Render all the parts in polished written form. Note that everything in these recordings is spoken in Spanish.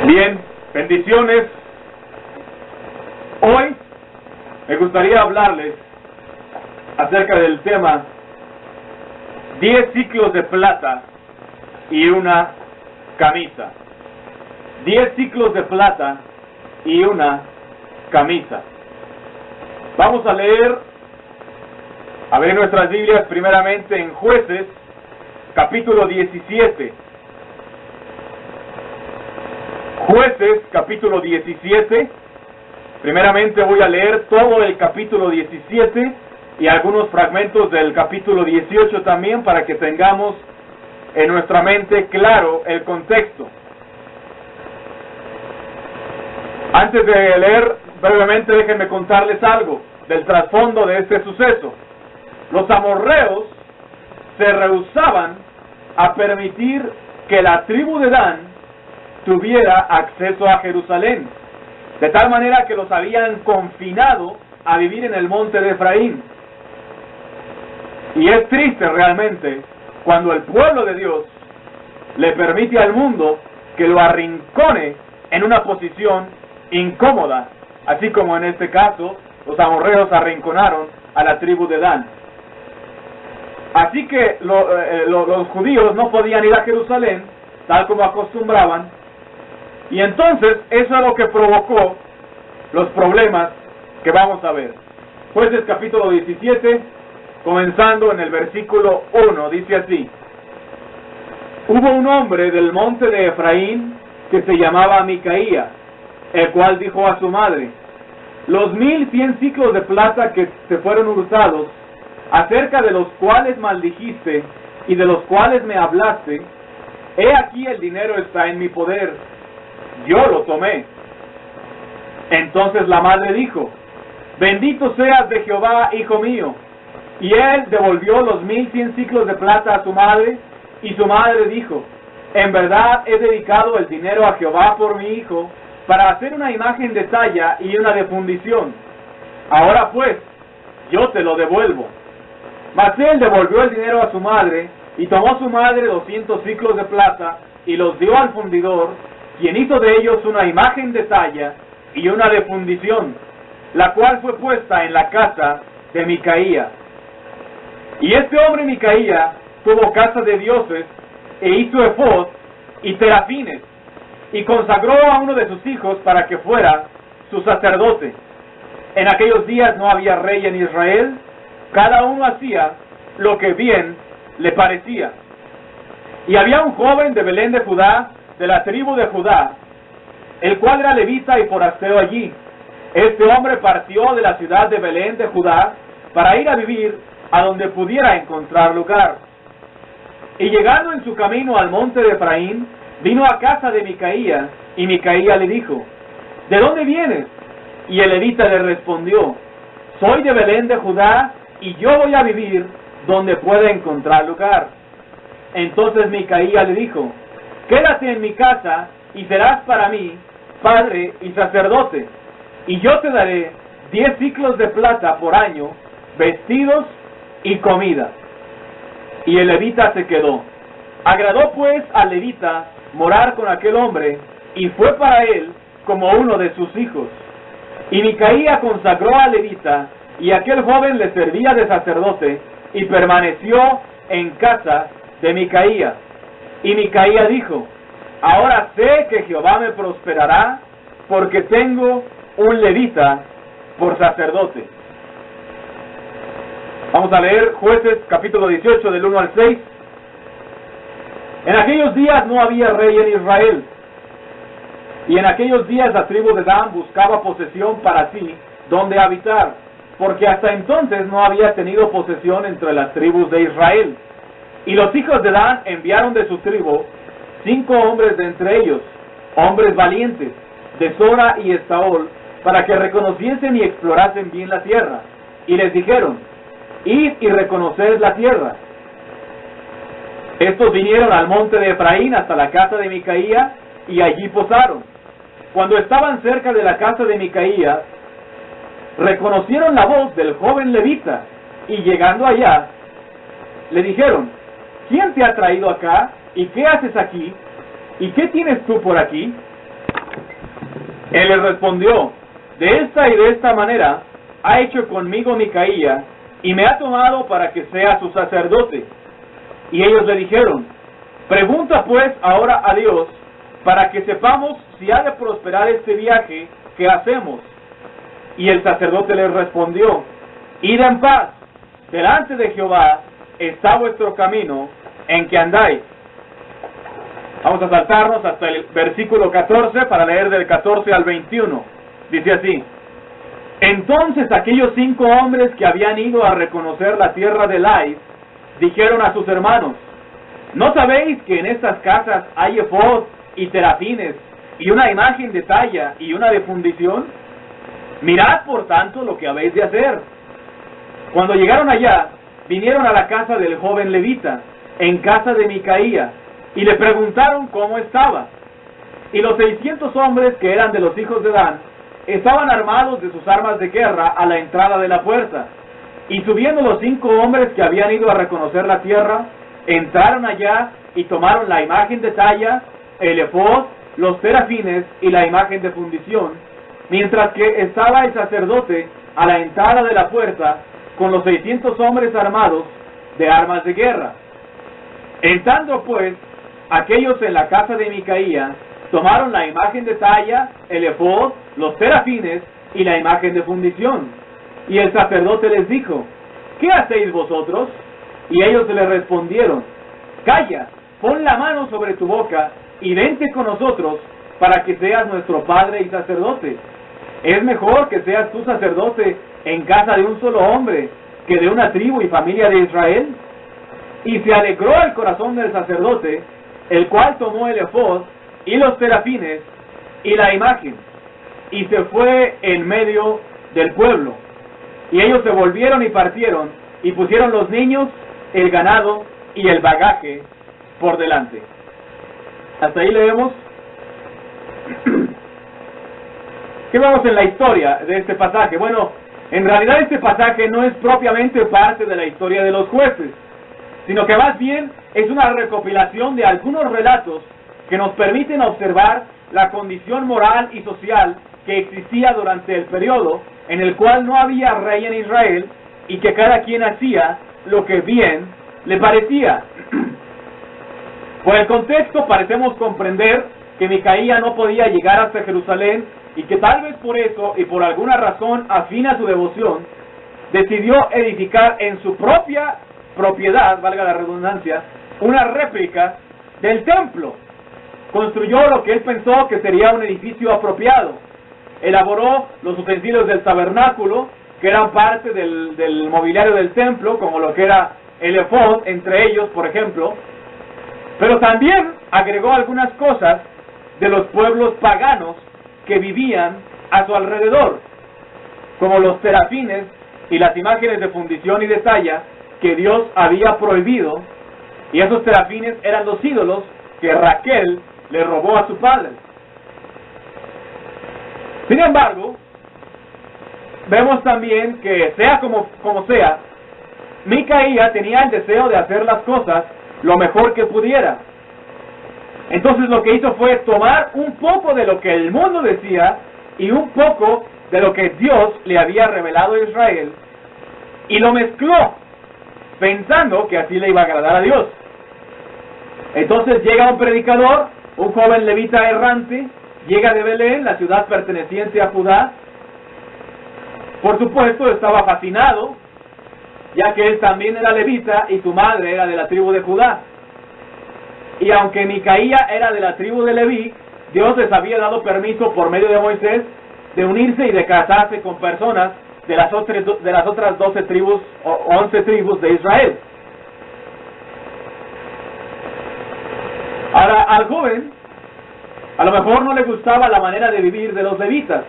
Bien, bendiciones. Hoy me gustaría hablarles acerca del tema 10 ciclos de plata y una camisa. 10 ciclos de plata y una camisa. Vamos a leer, abrir nuestras Biblias primeramente en Jueces, capítulo 17. Jueces, capítulo 17. Primeramente voy a leer todo el capítulo 17 y algunos fragmentos del capítulo 18 también, para que tengamos en nuestra mente claro el contexto. Antes de leer brevemente, déjenme contarles algo del trasfondo de este suceso. Los amorreos se rehusaban a permitir que la tribu de Dan tuviera acceso a Jerusalén, de tal manera que los habían confinado a vivir en el monte de Efraín. Y es triste realmente cuando el pueblo de Dios le permite al mundo que lo arrincone en una posición incómoda, así como en este caso los amorreos arrinconaron a la tribu de Dan. Así que los judíos no podían ir a Jerusalén tal como acostumbraban, y entonces eso es lo que provocó los problemas que vamos a ver. Jueces capítulo 17, comenzando en el versículo 1, dice así: Hubo un hombre del monte de Efraín que se llamaba Micaía, el cual dijo a su madre: Los 1100 ciclos de plata que te fueron hurtados, acerca de los cuales maldijiste y de los cuales me hablaste, he aquí el dinero está en mi poder, yo lo tomé. Entonces la madre dijo: Bendito seas de Jehová, hijo mío. Y él devolvió los 1100 ciclos de plata a su madre, y su madre dijo: En verdad he dedicado el dinero a Jehová por mi hijo, para hacer una imagen de talla y una de fundición. Ahora pues, yo te lo devuelvo. Mas él devolvió el dinero a su madre, y tomó su madre 200 ciclos de plata, y los dio al fundidor, quien hizo de ellos una imagen de talla y una de fundición, la cual fue puesta en la casa de Micaía. Y este hombre Micaía tuvo casa de dioses, e hizo ephod y terafines, y consagró a uno de sus hijos para que fuera su sacerdote. En aquellos días no había rey en Israel, cada uno hacía lo que bien le parecía. Y había un joven de Belén de Judá, de la tribu de Judá, el cual era levita y forastero allí. Este hombre partió de la ciudad de Belén de Judá para ir a vivir a donde pudiera encontrar lugar. Y llegando en su camino al monte de Efraín, vino a casa de Micaía, y Micaía le dijo: ¿De dónde vienes? Y el levita le respondió: Soy de Belén de Judá, y yo voy a vivir donde pueda encontrar lugar. Entonces Micaía le dijo: Quédate en mi casa, y serás para mí padre y sacerdote, y yo te daré 10 ciclos de plata por año, vestidos y comida. Y el levita se quedó. Agradó pues al levita morar con aquel hombre, y fue para él como uno de sus hijos. Y Micaía consagró al levita, y aquel joven le servía de sacerdote, y permaneció en casa de Micaía. Y Micaía dijo: Ahora sé que Jehová me prosperará, porque tengo un levita por sacerdote. Vamos a leer Jueces capítulo 18 del 1 al 6. En aquellos días no había rey en Israel, y en aquellos días la tribu de Dan buscaba posesión para sí donde habitar, porque hasta entonces no había tenido posesión entre las tribus de Israel. Y los hijos de Dan enviaron de su tribu 5 hombres de entre ellos, hombres valientes, de Sora y Estaol, para que reconociesen y explorasen bien la tierra. Y les dijeron: Id y reconoced la tierra. Estos vinieron al monte de Efraín hasta la casa de Micaía, y allí posaron. Cuando estaban cerca de la casa de Micaía, reconocieron la voz del joven levita, y llegando allá, le dijeron: ¿Quién te ha traído acá? ¿Y qué haces aquí? ¿Y qué tienes tú por aquí? Él les respondió: de esta y de esta manera ha hecho conmigo Micaía, y me ha tomado para que sea su sacerdote. Y ellos le dijeron: pregunta pues ahora a Dios, para que sepamos si ha de prosperar este viaje que hacemos. Y el sacerdote les respondió: id en paz, delante de Jehová está vuestro camino en que andáis. Vamos a saltarnos hasta el versículo 14 para leer del 14 al 21. Dice así: entonces aquellos 5 hombres que habían ido a reconocer la tierra de Lais dijeron a sus hermanos: ¿no sabéis que en estas casas hay efod y terafines y una imagen de talla y una de fundición? Mirad por tanto lo que habéis de hacer. Cuando llegaron allá, vinieron a la casa del joven levita, en casa de Micaía, y le preguntaron cómo estaba. Y los 600 hombres que eran de los hijos de Dan estaban armados de sus armas de guerra a la entrada de la puerta. Y subiendo los 5 hombres que habían ido a reconocer la tierra, entraron allá y tomaron la imagen de talla, el efod, los terafines y la imagen de fundición, mientras que estaba el sacerdote a la entrada de la puerta con los 600 hombres armados de armas de guerra. Entrando pues aquellos en la casa de Micaía, tomaron la imagen de talla, el efod, los terafines y la imagen de fundición. Y el sacerdote les dijo: ¿qué hacéis vosotros? Y ellos le respondieron: calla, pon la mano sobre tu boca y vente con nosotros para que seas nuestro padre y sacerdote. Es mejor que seas tú sacerdote en casa de un solo hombre que de una tribu y familia de Israel. Y se alegró el corazón del sacerdote, el cual tomó el efod y los terafines y la imagen, y se fue en medio del pueblo. Y ellos se volvieron y partieron, y pusieron los niños, el ganado y el bagaje por delante. Hasta ahí leemos. ¿Qué vemos en la historia de este pasaje? Bueno, en realidad este pasaje no es propiamente parte de la historia de los jueces, sino que más bien es una recopilación de algunos relatos que nos permiten observar la condición moral y social que existía durante el periodo en el cual no había rey en Israel y que cada quien hacía lo que bien le parecía. Por el contexto parecemos comprender que Micaía no podía llegar hasta Jerusalén y que tal vez por eso y por alguna razón afín a su devoción, decidió edificar en su propia propiedad, valga la redundancia, una réplica del templo. Construyó lo que él pensó que sería un edificio apropiado. Elaboró los utensilios del tabernáculo, que eran parte del mobiliario del templo, como lo que era el efod, entre ellos, por ejemplo. Pero también agregó algunas cosas de los pueblos paganos que vivían a su alrededor, como los terafines y las imágenes de fundición y de talla que Dios había prohibido, y esos terafines eran los ídolos que Raquel le robó a su padre. Sin embargo, vemos también que sea como sea, Micaía tenía el deseo de hacer las cosas lo mejor que pudiera. Entonces lo que hizo fue tomar un poco de lo que el mundo decía y un poco de lo que Dios le había revelado a Israel y lo mezcló, pensando que así le iba a agradar a Dios. Entonces llega un predicador, un joven levita errante, llega de Belén, la ciudad perteneciente a Judá. Por supuesto estaba fascinado, ya que él también era levita y su madre era de la tribu de Judá. Y aunque Micaía era de la tribu de Leví, Dios les había dado permiso por medio de Moisés de unirse y de casarse con personas de las otras 12 tribus o 11 tribus de Israel. Ahora, al joven, a lo mejor no le gustaba la manera de vivir de los levitas,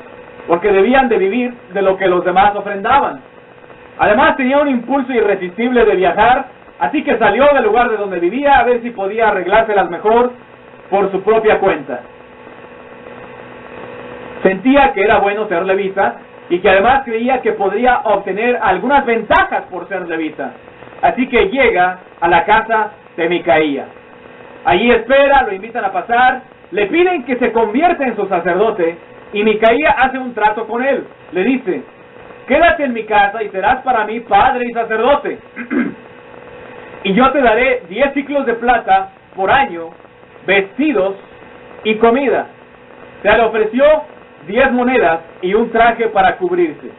porque debían de vivir de lo que los demás ofrendaban. Además, tenía un impulso irresistible de viajar, así que salió del lugar de donde vivía a ver si podía arreglárselas mejor por su propia cuenta. Sentía que era bueno ser levita y que además creía que podría obtener algunas ventajas por ser levita. Así que llega a la casa de Micaía. Allí espera, lo invitan a pasar, le piden que se convierta en su sacerdote Y Micaía hace un trato con él. Le dice, quédate en mi casa y serás para mí padre y sacerdote. Y yo te daré 10 ciclos de plata por año, vestidos y comida. Se le ofreció 10 monedas y un traje para cubrirse.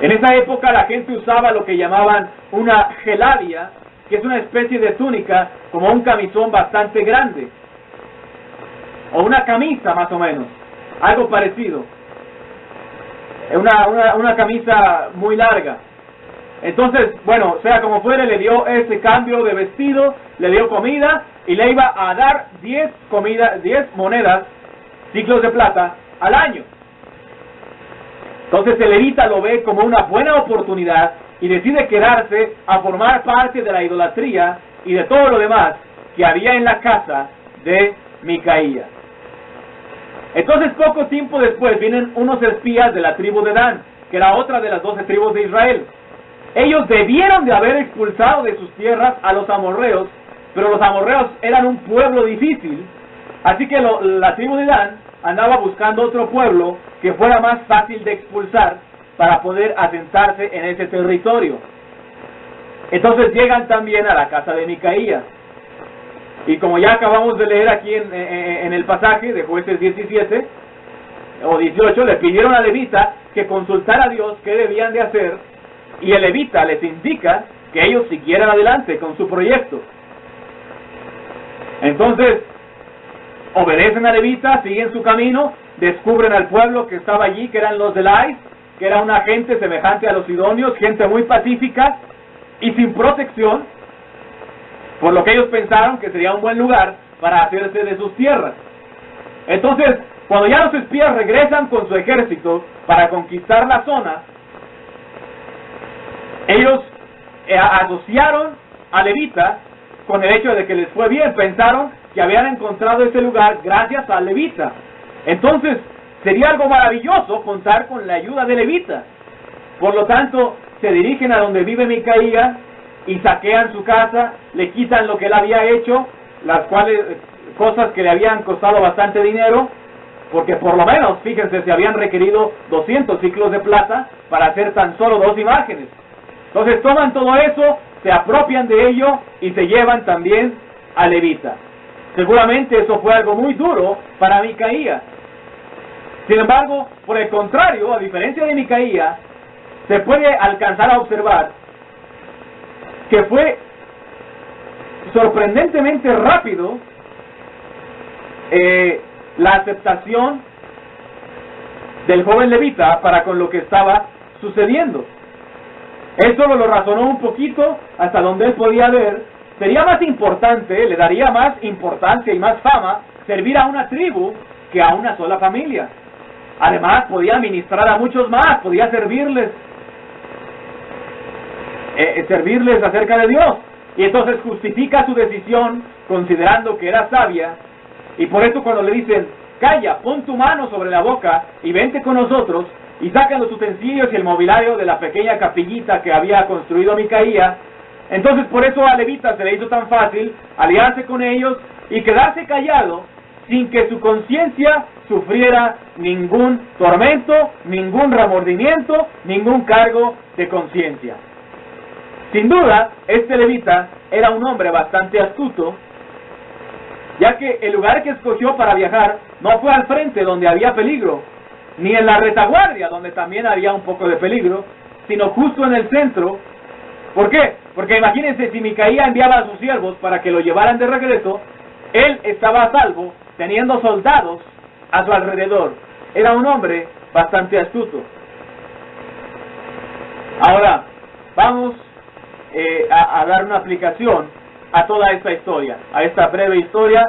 En esa época la gente usaba lo que llamaban una geladia, que es una especie de túnica, como un camisón bastante grande, o una camisa más o menos, algo parecido, una camisa muy larga. Entonces, bueno, sea como fuere, le dio ese cambio de vestido, le dio comida y le iba a dar 10 monedas, ciclos de plata al año. Entonces el levita lo ve como una buena oportunidad y decide quedarse a formar parte de la idolatría y de todo lo demás que había en la casa de Micaía. Entonces poco tiempo después vienen unos espías de la tribu de Dan, que era otra de las 12 tribus de Israel. Ellos debieron de haber expulsado de sus tierras a los amorreos, pero los amorreos eran un pueblo difícil, así que la tribu de Dan andaba buscando otro pueblo que fuera más fácil de expulsar para poder asentarse en ese territorio. Entonces llegan también a la casa de Micaía. Y como ya acabamos de leer aquí en el pasaje de Jueces 17 o 18, le pidieron al levita que consultara a Dios qué debían de hacer, y el levita les indica que ellos siguieran adelante con su proyecto. Entonces obedecen al levita, siguen su camino, descubren al pueblo que estaba allí, que eran los de Lais, que era una gente semejante a los sidonios, gente muy pacífica y sin protección, por lo que ellos pensaron que sería un buen lugar para hacerse de sus tierras. Entonces, cuando ya los espías regresan con su ejército para conquistar la zona, ellos asociaron a levita con el hecho de que les fue bien, pensaron que habían encontrado ese lugar gracias al levita. Entonces, sería algo maravilloso contar con la ayuda de levita. Por lo tanto, se dirigen a donde vive Micaía y saquean su casa, le quitan lo que él había hecho, las cuales cosas que le habían costado bastante dinero, porque por lo menos, fíjense, se habían requerido 200 ciclos de plata para hacer tan solo 2 imágenes. Entonces toman todo eso, se apropian de ello y se llevan también a levita. Seguramente eso fue algo muy duro para Micaía. Sin embargo, por el contrario, a diferencia de Micaía, se puede alcanzar a observar que fue sorprendentemente rápido la aceptación del joven levita para con lo que estaba sucediendo. Él solo lo razonó un poquito hasta donde él podía ver. Sería más importante, le daría más importancia y más fama servir a una tribu que a una sola familia. Además, podía ministrar a muchos más, podía servirles acerca de Dios. Y entonces justifica su decisión considerando que era sabia. Y por eso cuando le dicen, calla, pon tu mano sobre la boca y vente con nosotros, y sacan los utensilios y el mobiliario de la pequeña capillita que había construido Micaía, entonces por eso a levita se le hizo tan fácil aliarse con ellos y quedarse callado sin que su conciencia sufriera ningún tormento, ningún remordimiento, ningún cargo de conciencia. Sin duda, este levita era un hombre bastante astuto, ya que el lugar que escogió para viajar no fue al frente donde había peligro, ni en la retaguardia donde también había un poco de peligro, sino justo en el centro. ¿Por qué? Porque imagínense, si Micaía enviaba a sus siervos para que lo llevaran de regreso, él estaba a salvo, teniendo soldados a su alrededor. Era un hombre bastante astuto. Ahora, vamos a dar una aplicación a toda esta historia, a esta breve historia,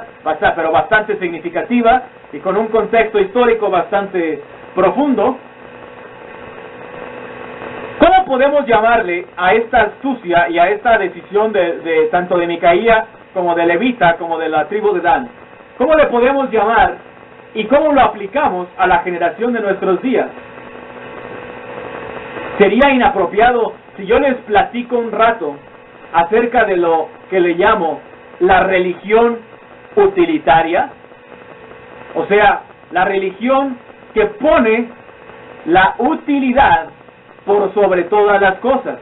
pero bastante significativa y con un contexto histórico bastante profundo. ¿Cómo podemos llamarle a esta astucia y a esta decisión de tanto de Micaía como de levita, como de la tribu de Dan? ¿Cómo le podemos llamar y cómo lo aplicamos a la generación de nuestros días? Sería inapropiado si yo les platico un rato acerca de lo que le llamo la religión utilitaria. O sea, la religión que pone la utilidad por sobre todas las cosas.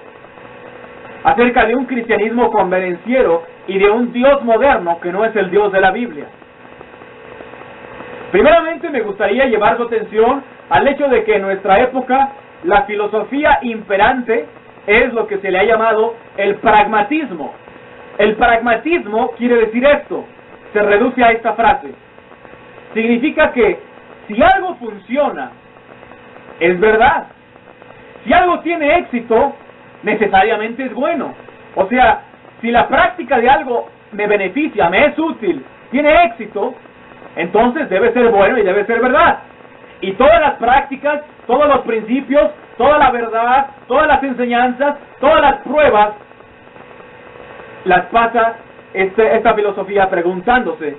Acerca de un cristianismo convenenciero y de un Dios moderno que no es el Dios de la Biblia. Primeramente me gustaría llevar su atención al hecho de que en nuestra época la filosofía imperante es lo que se le ha llamado el pragmatismo. El pragmatismo quiere decir esto, se reduce a esta frase. Significa que si algo funciona, es verdad. Si algo tiene éxito, necesariamente es bueno. O sea, si la práctica de algo me beneficia, me es útil, tiene éxito, entonces debe ser bueno y debe ser verdad. Y todas las prácticas, todos los principios, toda la verdad, todas las enseñanzas, todas las pruebas, las pasa esta filosofía preguntándose,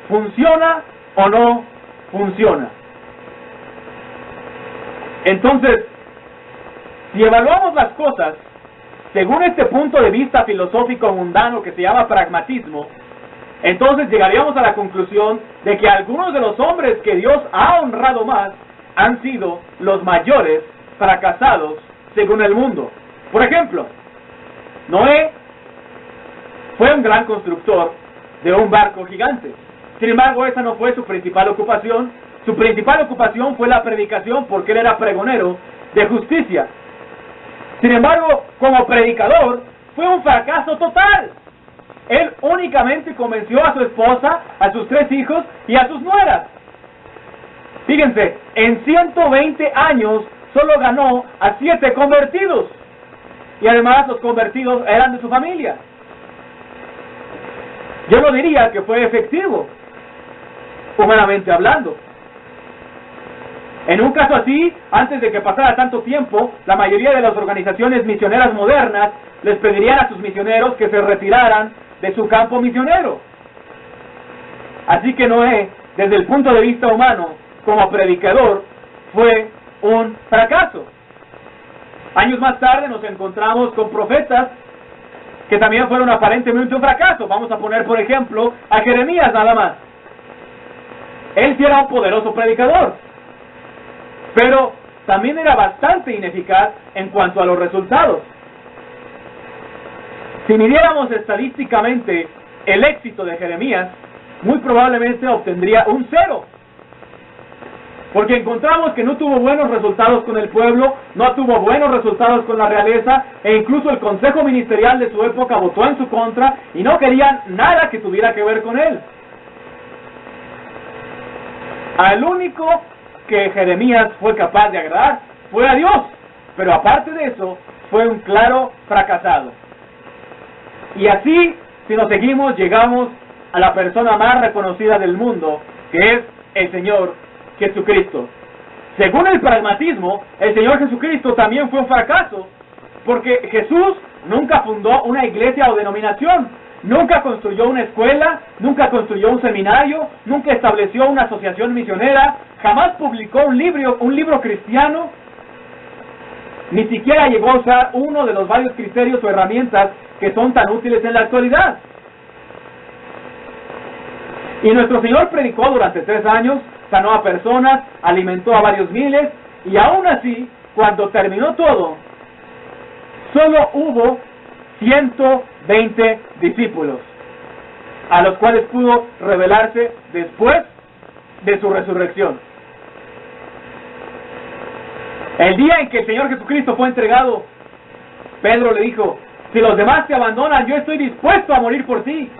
¿funciona o no funciona? Entonces, si evaluamos las cosas según este punto de vista filosófico mundano que se llama pragmatismo, entonces llegaríamos a la conclusión de que algunos de los hombres que Dios ha honrado más han sido los mayores fracasados según el mundo. Por ejemplo, Noé fue un gran constructor de un barco gigante. Sin embargo, esa no fue su principal ocupación. Su principal ocupación fue la predicación, porque él era pregonero de justicia. Sin embargo, como predicador, fue un fracaso total. Él únicamente convenció a su esposa, a sus 3 hijos y a sus nueras. Fíjense, en 120 años solo ganó a 7 convertidos. Y además los convertidos eran de su familia. Yo no diría que fue efectivo, humanamente hablando. En un caso así, antes de que pasara tanto tiempo, la mayoría de las organizaciones misioneras modernas les pedirían a sus misioneros que se retiraran de su campo misionero. Así que Noé, desde el punto de vista humano, como predicador, fue un fracaso. Años más tarde nos encontramos con profetas que también fueron aparentemente un fracaso. Vamos a poner, por ejemplo, a Jeremías nada más. Él sí era un poderoso predicador, pero también era bastante ineficaz en cuanto a los resultados. Si midiéramos estadísticamente el éxito de Jeremías, muy probablemente obtendría un 0. Porque encontramos que no tuvo buenos resultados con el pueblo, no tuvo buenos resultados con la realeza, e incluso el consejo ministerial de su época votó en su contra y no querían nada que tuviera que ver con él. Al único que Jeremías fue capaz de agradar fue a Dios, pero aparte de eso, fue un claro fracasado. Y así, si nos seguimos, llegamos a la persona más reconocida del mundo, que es el Señor Jesucristo. Según el pragmatismo, el Señor Jesucristo también fue un fracaso, porque Jesús nunca fundó una iglesia o denominación, nunca construyó una escuela, nunca construyó un seminario, nunca estableció una asociación misionera, jamás publicó un libro cristiano, ni siquiera llegó a usar uno de los varios criterios o herramientas que son tan útiles en la actualidad. Y nuestro Señor predicó durante 3 años, sanó a personas, alimentó a varios miles, y aún así, cuando terminó todo, solo hubo 120 discípulos, a los cuales pudo revelarse después de su resurrección. El día en que el Señor Jesucristo fue entregado, Pedro le dijo: si los demás te abandonan, yo estoy dispuesto a morir por ti.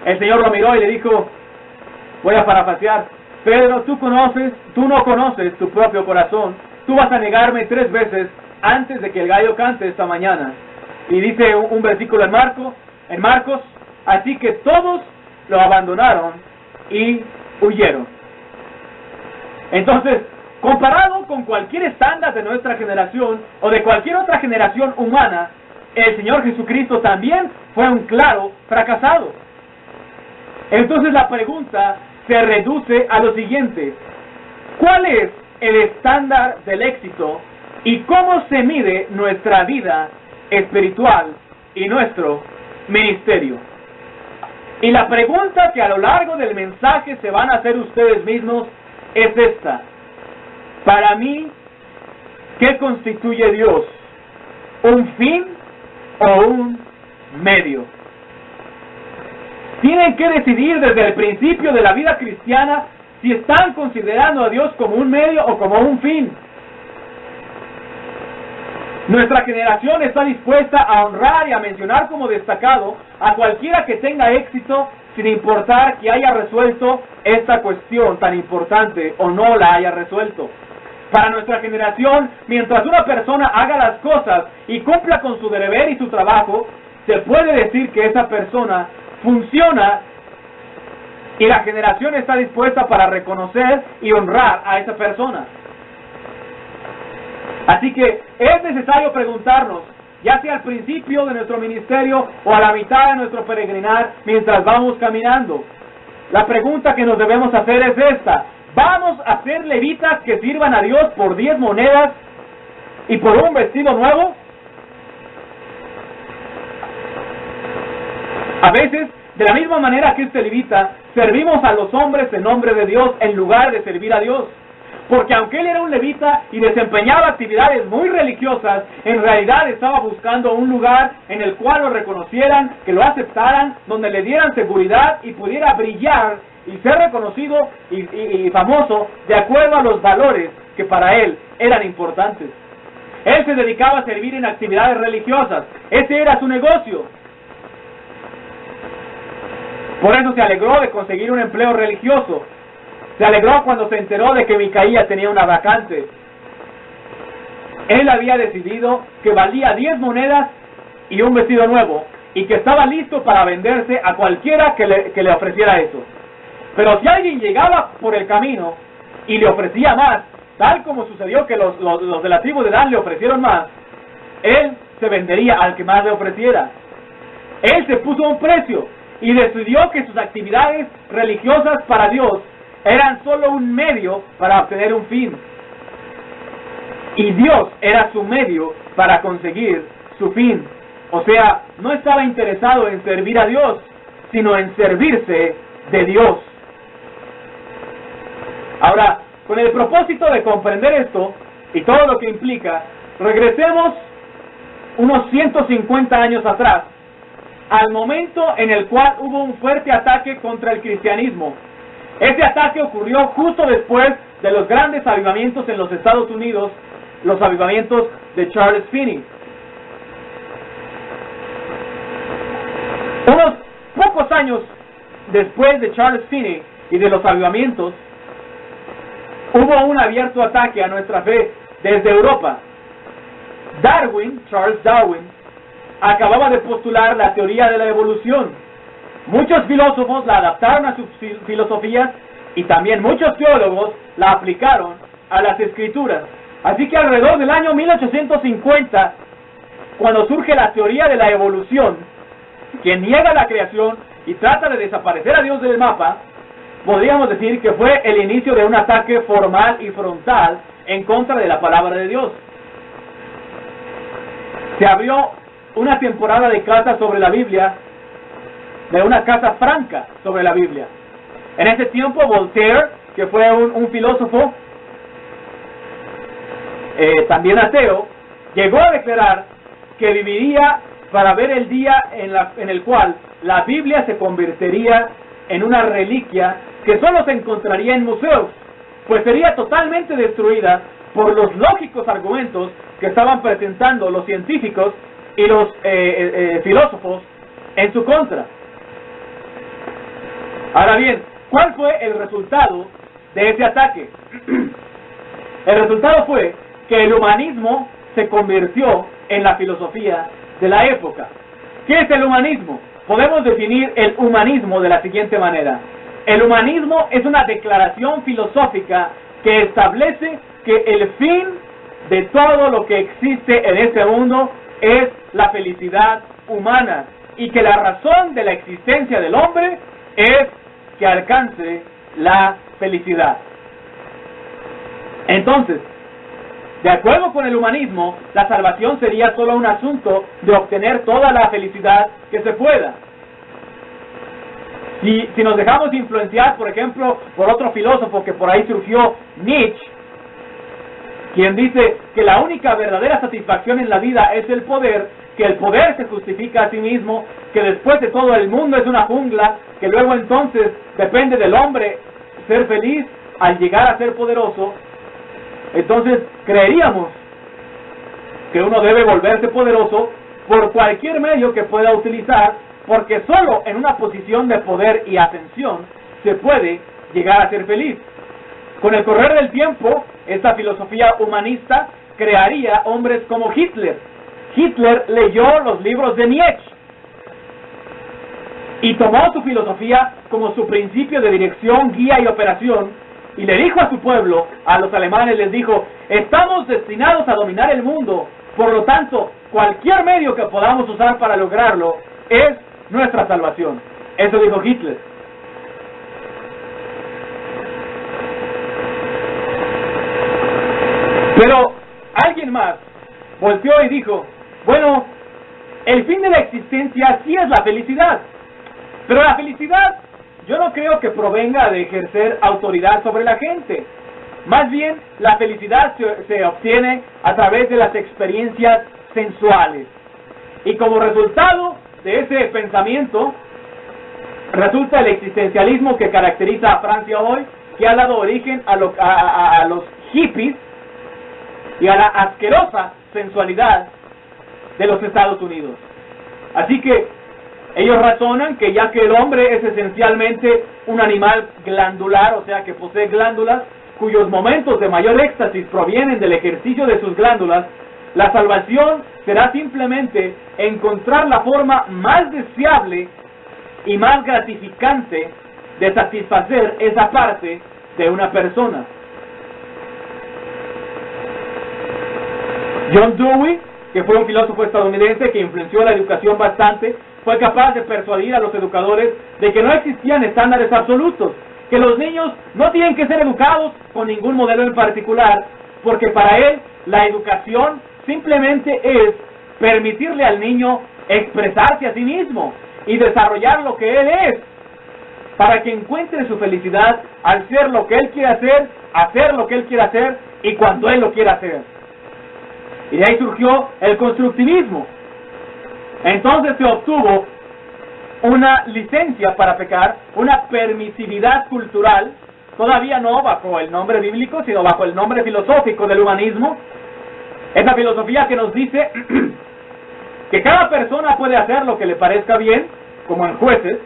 El Señor lo miró y le dijo, voy a parafrasear: Pedro, tú no conoces tu propio corazón. Tú vas a negarme 3 veces antes de que el gallo cante esta mañana. Y dice un versículo en Marcos, así que todos lo abandonaron y huyeron. Entonces, comparado con cualquier estándar de nuestra generación o de cualquier otra generación humana, el Señor Jesucristo también fue un claro fracasado. Entonces la pregunta se reduce a lo siguiente: ¿cuál es el estándar del éxito y cómo se mide nuestra vida espiritual y nuestro ministerio? Y la pregunta que a lo largo del mensaje se van a hacer ustedes mismos es esta. Para mí, ¿qué constituye Dios? ¿Un fin o un medio? Tienen que decidir desde el principio de la vida cristiana si están considerando a Dios como un medio o como un fin. Nuestra generación está dispuesta a honrar y a mencionar como destacado a cualquiera que tenga éxito, sin importar que haya resuelto esta cuestión tan importante o no la haya resuelto. Para nuestra generación, mientras una persona haga las cosas y cumpla con su deber y su trabajo, se puede decir que esa persona funciona, y la generación está dispuesta para reconocer y honrar a esa persona. Así que es necesario preguntarnos, ya sea al principio de nuestro ministerio o a la mitad de nuestro peregrinar mientras vamos caminando. La pregunta que nos debemos hacer es esta: ¿vamos a ser levitas que sirvan a Dios por 10 monedas y por un vestido nuevo? A veces, de la misma manera que este levita, servimos a los hombres en nombre de Dios en lugar de servir a Dios. Porque aunque él era un levita y desempeñaba actividades muy religiosas, en realidad estaba buscando un lugar en el cual lo reconocieran, que lo aceptaran, donde le dieran seguridad y pudiera brillar y ser reconocido y famoso de acuerdo a los valores que para él eran importantes. Él se dedicaba a servir en actividades religiosas. Ese era su negocio. Por eso se alegró de conseguir un empleo religioso. Se alegró cuando se enteró de que Micaía tenía una vacante. Él había decidido que valía 10 monedas y un vestido nuevo, y que estaba listo para venderse a cualquiera que le ofreciera eso. Pero si alguien llegaba por el camino y le ofrecía más, tal como sucedió que los de la tribu de Dan le ofrecieron más, él se vendería al que más le ofreciera. Él se puso un precio y decidió que sus actividades religiosas para Dios eran solo un medio para obtener un fin. Y Dios era su medio para conseguir su fin. O sea, no estaba interesado en servir a Dios, sino en servirse de Dios. Ahora, con el propósito de comprender esto y todo lo que implica, regresemos unos 150 años atrás, al momento en el cual hubo un fuerte ataque contra el cristianismo. Este ataque ocurrió justo después de los grandes avivamientos en los Estados Unidos, los avivamientos de Charles Finney. Unos pocos años después de Charles Finney y de los avivamientos, hubo un abierto ataque a nuestra fe desde Europa. Charles Darwin, acababa de postular la teoría de la evolución. Muchos filósofos la adaptaron a sus filosofías y también muchos teólogos la aplicaron a las escrituras. Así que alrededor del año 1850, cuando surge la teoría de la evolución, que niega la creación y trata de desaparecer a Dios del mapa, podríamos decir que fue el inicio de un ataque formal y frontal en contra de la palabra de Dios. Se abrió una temporada de clases sobre la Biblia, de una casa franca sobre la Biblia. En ese tiempo Voltaire, que fue un filósofo también ateo, llegó a declarar que viviría para ver el día en el cual la Biblia se convertiría en una reliquia que solo se encontraría en museos, pues sería totalmente destruida por los lógicos argumentos que estaban presentando los científicos y los filósofos en su contra. Ahora bien, ¿cuál fue el resultado de ese ataque? El resultado fue que el humanismo se convirtió en la filosofía de la época. ¿Qué es el humanismo? Podemos definir el humanismo de la siguiente manera. El humanismo es una declaración filosófica que establece que el fin de todo lo que existe en este mundo es la felicidad humana, y que la razón de la existencia del hombre es que alcance la felicidad. Entonces, de acuerdo con el humanismo, la salvación sería solo un asunto de obtener toda la felicidad que se pueda. Si nos dejamos influenciar, por ejemplo, por otro filósofo que por ahí surgió, Nietzsche, quien dice que la única verdadera satisfacción en la vida es el poder, que el poder se justifica a sí mismo, que después de todo el mundo es una jungla, que luego entonces depende del hombre ser feliz al llegar a ser poderoso. Entonces creeríamos que uno debe volverse poderoso por cualquier medio que pueda utilizar, porque solo en una posición de poder y ascensión se puede llegar a ser feliz. Con el correr del tiempo, esta filosofía humanista crearía hombres como Hitler. Hitler leyó los libros de Nietzsche y tomó su filosofía como su principio de dirección, guía y operación, y le dijo a su pueblo, a los alemanes, les dijo: estamos destinados a dominar el mundo, por lo tanto, cualquier medio que podamos usar para lograrlo es nuestra salvación. Eso dijo Hitler. Pero alguien más volteó y dijo: bueno, el fin de la existencia sí es la felicidad, pero la felicidad yo no creo que provenga de ejercer autoridad sobre la gente. Más bien, la felicidad se obtiene a través de las experiencias sensuales. Y como resultado de ese pensamiento, resulta el existencialismo que caracteriza a Francia hoy, que ha dado origen a los hippies y a la asquerosa sensualidad de los Estados Unidos. Así que ellos razonan que ya que el hombre es esencialmente un animal glandular, o sea que posee glándulas, cuyos momentos de mayor éxtasis provienen del ejercicio de sus glándulas, la salvación será simplemente encontrar la forma más deseable y más gratificante de satisfacer esa parte de una persona. John Dewey, que fue un filósofo estadounidense que influenció la educación bastante, fue capaz de persuadir a los educadores de que no existían estándares absolutos, que los niños no tienen que ser educados con ningún modelo en particular, porque para él la educación simplemente es permitirle al niño expresarse a sí mismo y desarrollar lo que él es, para que encuentre su felicidad al ser lo que él quiere hacer lo que él quiere hacer y cuando él lo quiera hacer. Y de ahí surgió el constructivismo. Entonces se obtuvo una licencia para pecar, una permisividad cultural, todavía no bajo el nombre bíblico, sino bajo el nombre filosófico del humanismo. Esa filosofía que nos dice que cada persona puede hacer lo que le parezca bien, como en Jueces.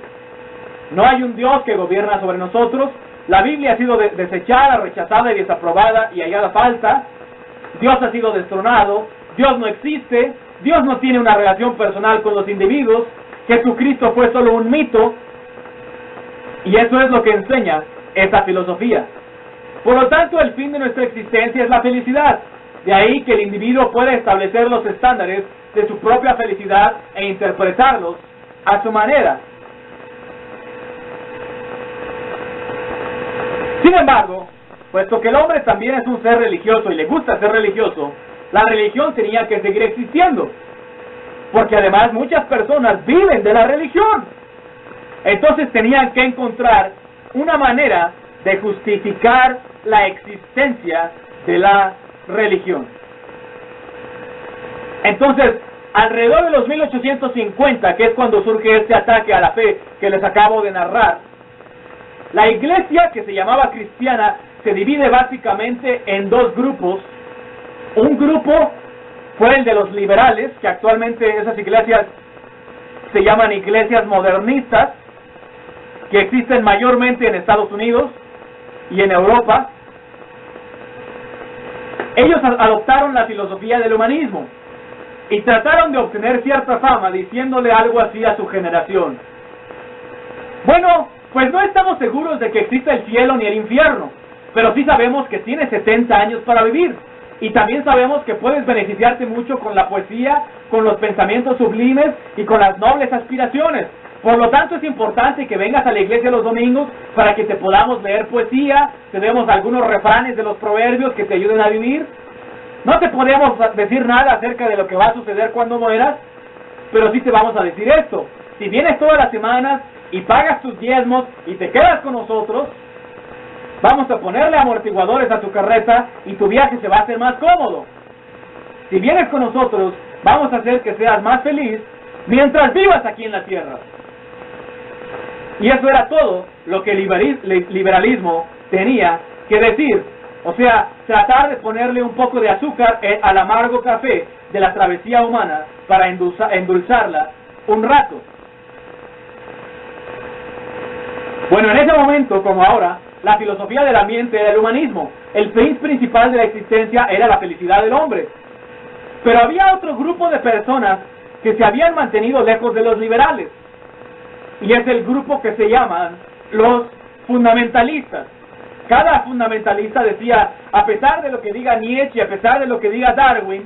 No hay un Dios que gobierna sobre nosotros. La Biblia ha sido desechada, rechazada y desaprobada y hallada falta. Dios ha sido destronado. Dios no existe. Dios no tiene una relación personal con los individuos. Jesucristo fue solo un mito. Y eso es lo que enseña esta filosofía. Por lo tanto, el fin de nuestra existencia es la felicidad. De ahí que el individuo puede establecer los estándares de su propia felicidad e interpretarlos a su manera. Sin embargo, puesto que el hombre también es un ser religioso y le gusta ser religioso, la religión tenía que seguir existiendo, porque además muchas personas viven de la religión. Entonces tenían que encontrar una manera de justificar la existencia de la religión. Entonces, alrededor de los 1850, que es cuando surge este ataque a la fe que les acabo de narrar, la iglesia, que se llamaba cristiana, se divide básicamente en dos grupos. Un grupo fue el de los liberales, que actualmente esas iglesias se llaman iglesias modernistas, que existen mayormente en Estados Unidos y en Europa. Ellos adoptaron la filosofía del humanismo y trataron de obtener cierta fama diciéndole algo así a su generación. Bueno, pues no estamos seguros de que exista el cielo ni el infierno, pero sí sabemos que tienes 70 años para vivir. Y también sabemos que puedes beneficiarte mucho con la poesía, con los pensamientos sublimes y con las nobles aspiraciones. Por lo tanto, es importante que vengas a la iglesia los domingos para que te podamos leer poesía, te demos algunos refranes de los proverbios que te ayuden a vivir. No te podemos decir nada acerca de lo que va a suceder cuando mueras, pero sí te vamos a decir esto. Si vienes todas las semanas y pagas tus diezmos y te quedas con nosotros, vamos a ponerle amortiguadores a tu carreta y tu viaje se va a hacer más cómodo. Si vienes con nosotros, vamos a hacer que seas más feliz mientras vivas aquí en la tierra. Y eso era todo lo que el liberalismo tenía que decir. O sea, tratar de ponerle un poco de azúcar al amargo café de la travesía humana para endulzarla un rato. Bueno, en ese momento, como ahora, la filosofía del ambiente era el humanismo. El fin principal de la existencia era la felicidad del hombre. Pero había otro grupo de personas que se habían mantenido lejos de los liberales. Y es el grupo que se llaman los fundamentalistas. Cada fundamentalista decía, a pesar de lo que diga Nietzsche, a pesar de lo que diga Darwin,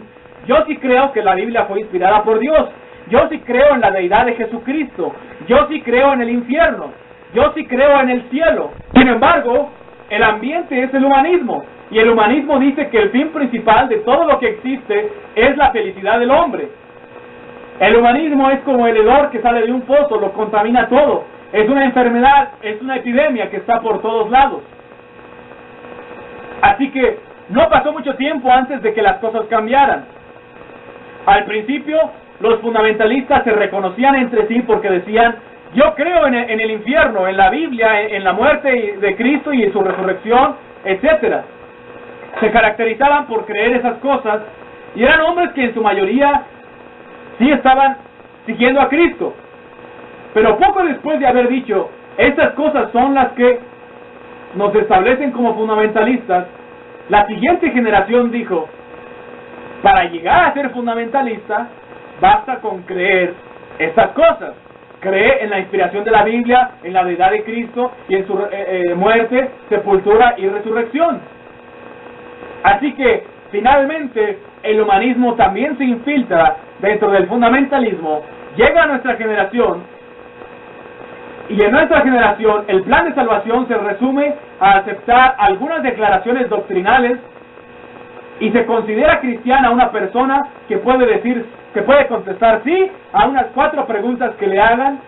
yo sí creo que la Biblia fue inspirada por Dios. Yo sí creo en la deidad de Jesucristo. Yo sí creo en el infierno. Yo sí creo en el cielo. Sin embargo, el ambiente es el humanismo. Y el humanismo dice que el fin principal de todo lo que existe es la felicidad del hombre. El humanismo es como el hedor que sale de un pozo, lo contamina todo. Es una enfermedad, es una epidemia que está por todos lados. Así que no pasó mucho tiempo antes de que las cosas cambiaran. Al principio, los fundamentalistas se reconocían entre sí porque decían, yo creo en el infierno, en la Biblia, en la muerte de Cristo y en su resurrección, etc. Se caracterizaban por creer esas cosas y eran hombres que en su mayoría sí estaban siguiendo a Cristo. Pero poco después de haber dicho, estas cosas son las que nos establecen como fundamentalistas, la siguiente generación dijo, para llegar a ser fundamentalista, basta con creer estas cosas. Cree en la inspiración de la Biblia, en la deidad de Cristo y en su muerte, sepultura y resurrección. Así que, finalmente, el humanismo también se infiltra dentro del fundamentalismo, llega a nuestra generación, y en nuestra generación el plan de salvación se resume a aceptar algunas declaraciones doctrinales y se considera cristiana una persona que puede contestar sí a unas 4 preguntas que le hagan,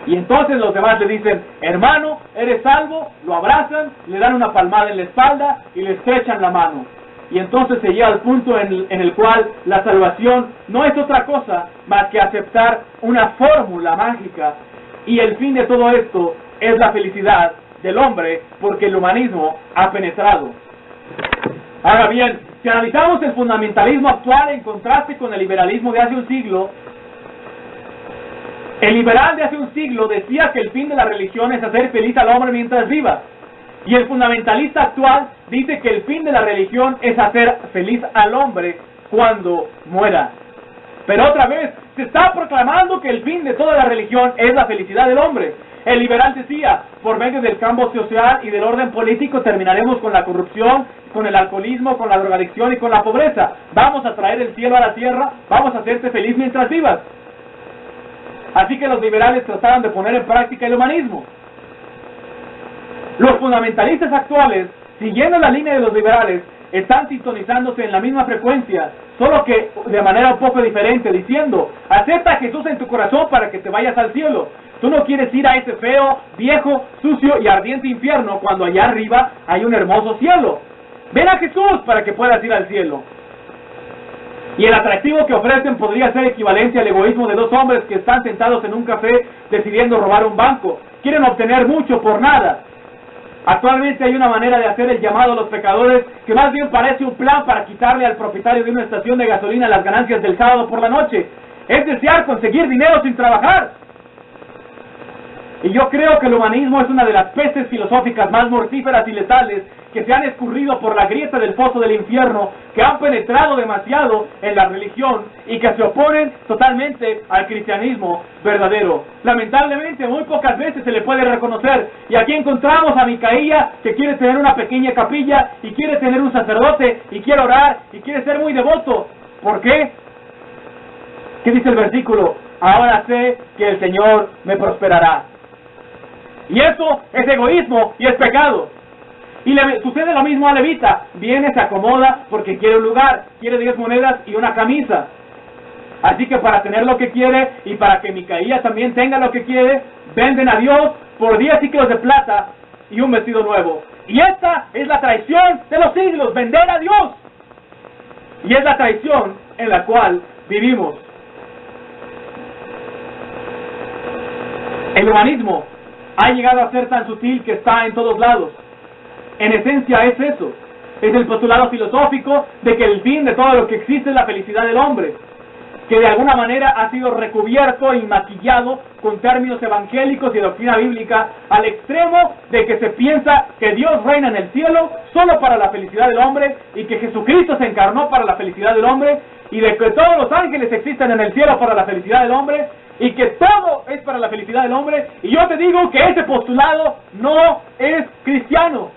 y entonces los demás le dicen, hermano, eres salvo, lo abrazan, le dan una palmada en la espalda y le estrechan la mano. Y entonces se llega al punto en el cual la salvación no es otra cosa más que aceptar una fórmula mágica, y el fin de todo esto es la felicidad del hombre, porque el humanismo ha penetrado. Ahora bien, si analizamos el fundamentalismo actual en contraste con el liberalismo de hace un siglo, el liberal de hace un siglo decía que el fin de la religión es hacer feliz al hombre mientras viva. Y el fundamentalista actual dice que el fin de la religión es hacer feliz al hombre cuando muera. Pero otra vez, se está proclamando que el fin de toda la religión es la felicidad del hombre. El liberal decía, por medio del cambio social y del orden político terminaremos con la corrupción, con el alcoholismo, con la drogadicción y con la pobreza. Vamos a traer el cielo a la tierra, vamos a hacerte feliz mientras vivas. Así que los liberales trataron de poner en práctica el humanismo. Los fundamentalistas actuales, siguiendo la línea de los liberales, están sintonizándose en la misma frecuencia, solo que de manera un poco diferente, diciendo, acepta a Jesús en tu corazón para que te vayas al cielo. Tú no quieres ir a ese feo, viejo, sucio y ardiente infierno cuando allá arriba hay un hermoso cielo. Ven a Jesús para que puedas ir al cielo. Y el atractivo que ofrecen podría ser equivalente al egoísmo de 2 hombres que están sentados en un café decidiendo robar un banco. Quieren obtener mucho por nada. Actualmente hay una manera de hacer el llamado a los pecadores que más bien parece un plan para quitarle al propietario de una estación de gasolina las ganancias del sábado por la noche. Es desear conseguir dinero sin trabajar. Y yo creo que el humanismo es una de las pestes filosóficas más mortíferas y letales que se han escurrido por la grieta del foso del infierno, que han penetrado demasiado en la religión y que se oponen totalmente al cristianismo verdadero. Lamentablemente muy pocas veces se le puede reconocer, y aquí encontramos a Micaía, que quiere tener una pequeña capilla y quiere tener un sacerdote y quiere orar y quiere ser muy devoto. ¿Por qué? ¿Qué dice el versículo? Ahora sé que el Señor me prosperará. Y eso es egoísmo y es pecado. Y le sucede lo mismo a Levita. Viene, se acomoda porque quiere un lugar, quiere 10 monedas y una camisa. Así que para tener lo que quiere y para que Micaía también tenga lo que quiere, venden a Dios por 10 ciclos de plata y un vestido nuevo. Y esta es la traición de los siglos, vender a Dios. Y es la traición en la cual vivimos. El humanismo ha llegado a ser tan sutil que está en todos lados. En esencia es eso. Es el postulado filosófico de que el fin de todo lo que existe es la felicidad del hombre, que de alguna manera ha sido recubierto y maquillado con términos evangélicos y doctrina bíblica al extremo de que se piensa que Dios reina en el cielo solo para la felicidad del hombre y que Jesucristo se encarnó para la felicidad del hombre y de que todos los ángeles existen en el cielo para la felicidad del hombre y que todo es para la felicidad del hombre. Y yo te digo que ese postulado no es cristiano.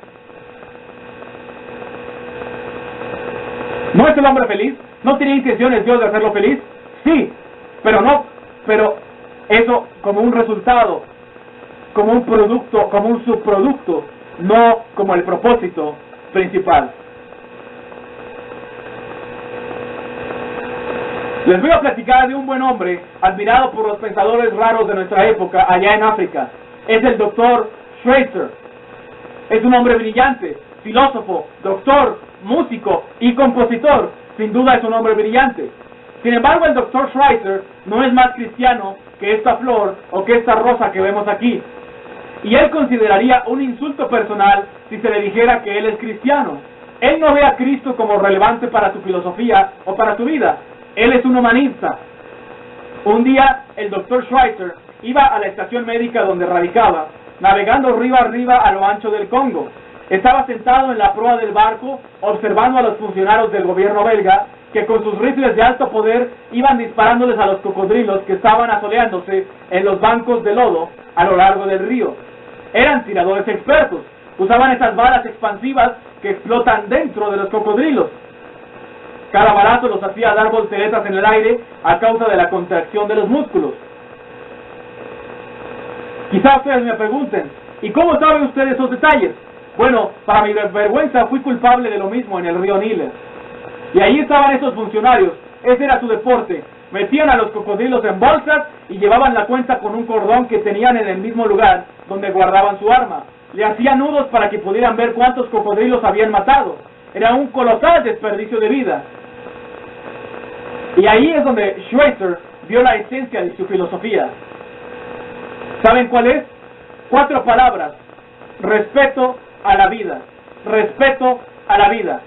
¿No es el hombre feliz? ¿No tiene intenciones Dios de hacerlo feliz? Sí, pero eso como un resultado, como un producto, como un subproducto, no como el propósito principal. Les voy a platicar de un buen hombre admirado por los pensadores raros de nuestra época allá en África. Es el Dr. Schweitzer. Es un hombre brillante, filósofo, doctor, músico y compositor. Sin duda es un hombre brillante. Sin embargo, el Dr. Schweitzer no es más cristiano que esta flor o que esta rosa que vemos aquí. Y él consideraría un insulto personal si se le dijera que él es cristiano. Él no ve a Cristo como relevante para su filosofía o para su vida. Él es un humanista. Un día, el Dr. Schweitzer iba a la estación médica donde radicaba, navegando río arriba a lo ancho del Congo. Estaba sentado en la proa del barco, observando a los funcionarios del gobierno belga, que con sus rifles de alto poder iban disparándoles a los cocodrilos que estaban asoleándose en los bancos de lodo a lo largo del río. Eran tiradores expertos, usaban esas balas expansivas que explotan dentro de los cocodrilos. Cada balazo los hacía dar volteretas en el aire a causa de la contracción de los músculos. Quizá ustedes me pregunten, ¿y cómo saben ustedes esos detalles? Bueno, para mi vergüenza fui culpable de lo mismo en el río Níger. Y ahí estaban esos funcionarios, ese era su deporte. Metían a los cocodrilos en bolsas y llevaban la cuenta con un cordón que tenían en el mismo lugar donde guardaban su arma. Le hacían nudos para que pudieran ver cuántos cocodrilos habían matado. Era un colosal desperdicio de vida. Y ahí es donde Schweitzer vio la esencia de su filosofía. ¿Saben cuál es? 4 palabras. Respeto a la vida. Respeto a la vida.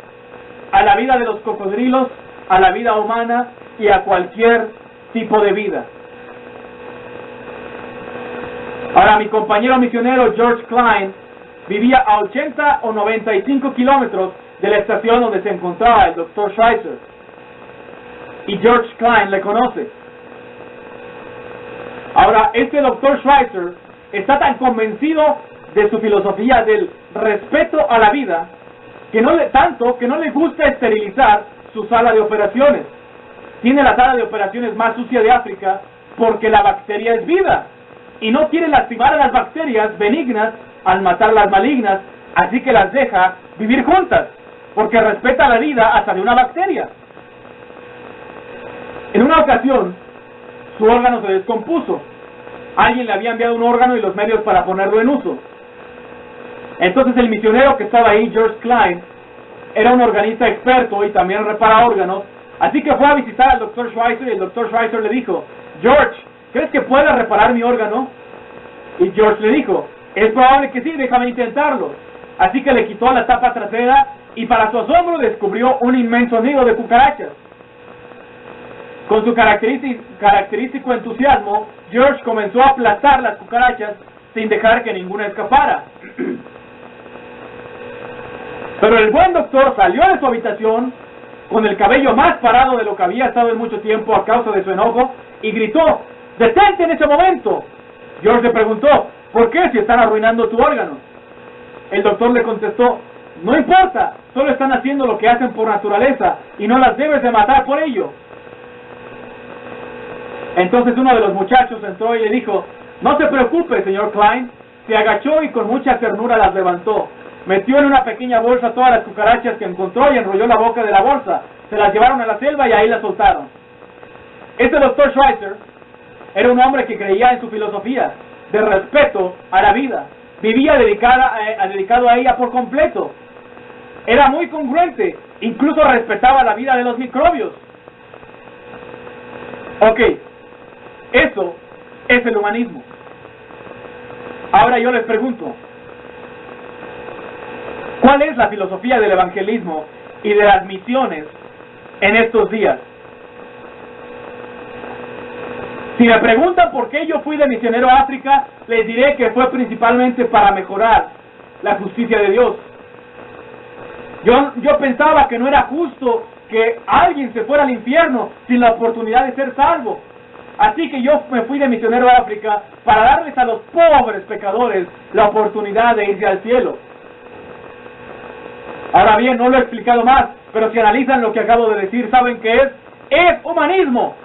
A la vida de los cocodrilos, a la vida humana y a cualquier tipo de vida. Ahora, mi compañero misionero George Klein vivía a 80 o 95 kilómetros de la estación donde se encontraba el Dr. Schweitzer. Y George Klein le conoce. Ahora, este Dr. Schweitzer está tan convencido de su filosofía del respeto a la vida que no le gusta esterilizar su sala de operaciones. Tiene la sala de operaciones más sucia de África porque la bacteria es vida y no quiere lastimar a las bacterias benignas al matar las malignas, así que las deja vivir juntas porque respeta la vida hasta de una bacteria. En una ocasión, su órgano se descompuso. Alguien le había enviado un órgano y los medios para ponerlo en uso. Entonces el misionero que estaba ahí, George Klein, era un organista experto y también repara órganos, así que fue a visitar al Dr. Schweitzer y el Dr. Schweitzer le dijo, George, ¿crees que pueda reparar mi órgano? Y George le dijo, es probable que sí, déjame intentarlo. Así que le quitó la tapa trasera y para su asombro descubrió un inmenso nido de cucarachas. Con su característico entusiasmo, George comenzó a aplastar las cucarachas sin dejar que ninguna escapara. Pero el buen doctor salió de su habitación con el cabello más parado de lo que había estado en mucho tiempo a causa de su enojo y gritó, ¡detente en ese momento! George le preguntó, ¿por qué si están arruinando tu órgano? El doctor le contestó, no importa, solo están haciendo lo que hacen por naturaleza y no las debes de matar por ello. Entonces uno de los muchachos entró y le dijo, no se preocupe, señor Klein. Se agachó y con mucha ternura las levantó. Metió en una pequeña bolsa todas las cucarachas que encontró y enrolló la boca de la bolsa. Se las llevaron a la selva y ahí las soltaron. Este doctor Schweitzer era un hombre que creía en su filosofía de respeto a la vida. Vivía dedicado a ella por completo. Era muy congruente, incluso respetaba la vida de los microbios. Ok, eso es el humanismo. Ahora yo les pregunto, ¿cuál es la filosofía del evangelismo y de las misiones en estos días? Si me preguntan por qué yo fui de misionero a África, les diré que fue principalmente para mejorar la justicia de Dios. Yo pensaba que no era justo que alguien se fuera al infierno sin la oportunidad de ser salvo. Así que yo me fui de misionero a África para darles a los pobres pecadores la oportunidad de irse al cielo. Ahora bien, no lo he explicado más, pero si analizan lo que acabo de decir, saben que es humanismo.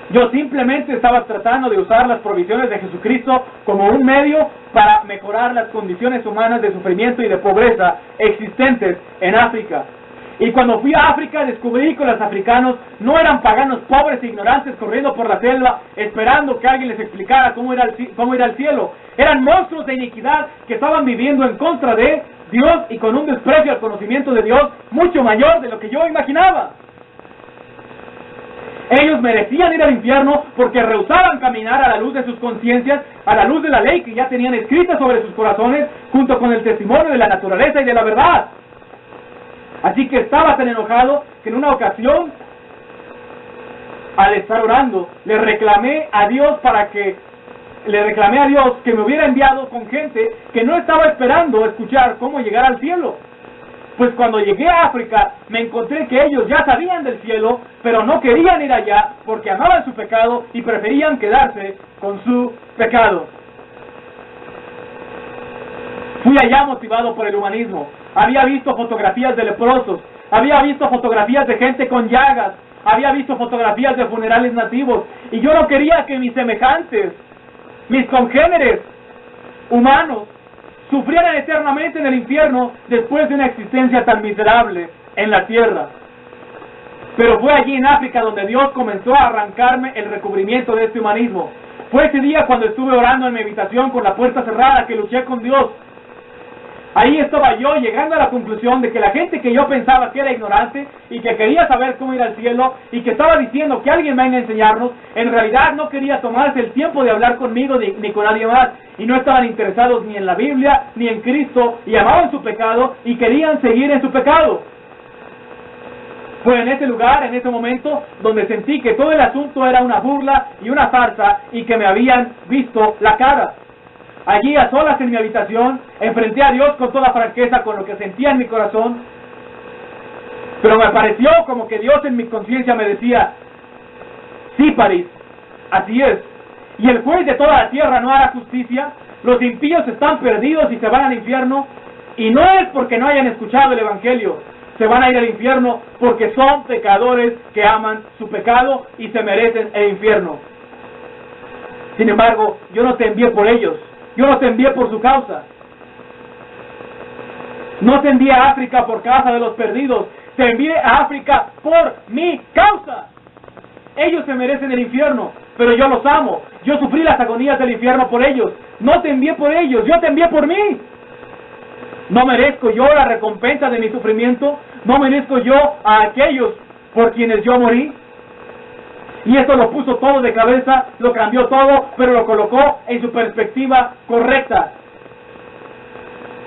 Yo simplemente estaba tratando de usar las provisiones de Jesucristo como un medio para mejorar las condiciones humanas de sufrimiento y de pobreza existentes en África. Y cuando fui a África descubrí que los africanos no eran paganos pobres e ignorantes corriendo por la selva esperando que alguien les explicara cómo ir al cielo. Eran monstruos de iniquidad que estaban viviendo en contra de Dios y con un desprecio al conocimiento de Dios mucho mayor de lo que yo imaginaba. Ellos merecían ir al infierno porque rehusaban caminar a la luz de sus conciencias, a la luz de la ley que ya tenían escrita sobre sus corazones, junto con el testimonio de la naturaleza y de la verdad. Así que estaba tan enojado que en una ocasión, al estar orando, le reclamé a Dios que me hubiera enviado con gente que no estaba esperando escuchar cómo llegar al cielo. Pues cuando llegué a África, me encontré que ellos ya sabían del cielo, pero no querían ir allá porque amaban su pecado y preferían quedarse con su pecado. Fui allá motivado por el humanismo. Había visto fotografías de leprosos, había visto fotografías de gente con llagas, había visto fotografías de funerales nativos, y yo no quería que mis semejantes, mis congéneres humanos, sufrieran eternamente en el infierno después de una existencia tan miserable en la tierra. Pero fue allí en África donde Dios comenzó a arrancarme el recubrimiento de este humanismo. Fue ese día cuando estuve orando en mi habitación con la puerta cerrada que luché con Dios. Ahí estaba yo llegando a la conclusión de que la gente que yo pensaba que era ignorante y que quería saber cómo ir al cielo y que estaba diciendo que alguien venga a enseñarnos, en realidad no quería tomarse el tiempo de hablar conmigo ni con nadie más, y no estaban interesados ni en la Biblia ni en Cristo, y amaban su pecado y querían seguir en su pecado. Fue en ese lugar, en ese momento, donde sentí que todo el asunto era una burla y una farsa y que me habían visto la cara. Allí a solas en mi habitación, enfrenté a Dios con toda franqueza, con lo que sentía en mi corazón, pero me pareció como que Dios en mi conciencia me decía: sí, París, así es, y el juez de toda la tierra no hará justicia, los impíos están perdidos y se van al infierno, y no es porque no hayan escuchado el Evangelio, se van a ir al infierno porque son pecadores que aman su pecado y se merecen el infierno. Sin embargo, yo no te envié por ellos, yo no te envié por su causa. No te envié a África por causa de los perdidos, te envié a África por mi causa. Ellos se merecen el infierno, pero yo los amo. Yo sufrí las agonías del infierno por ellos. No te envié por ellos, yo te envié por mí. ¿No merezco yo la recompensa de mi sufrimiento? ¿No merezco yo a aquellos por quienes yo morí? Y esto lo puso todo de cabeza, lo cambió todo, pero lo colocó en su perspectiva correcta.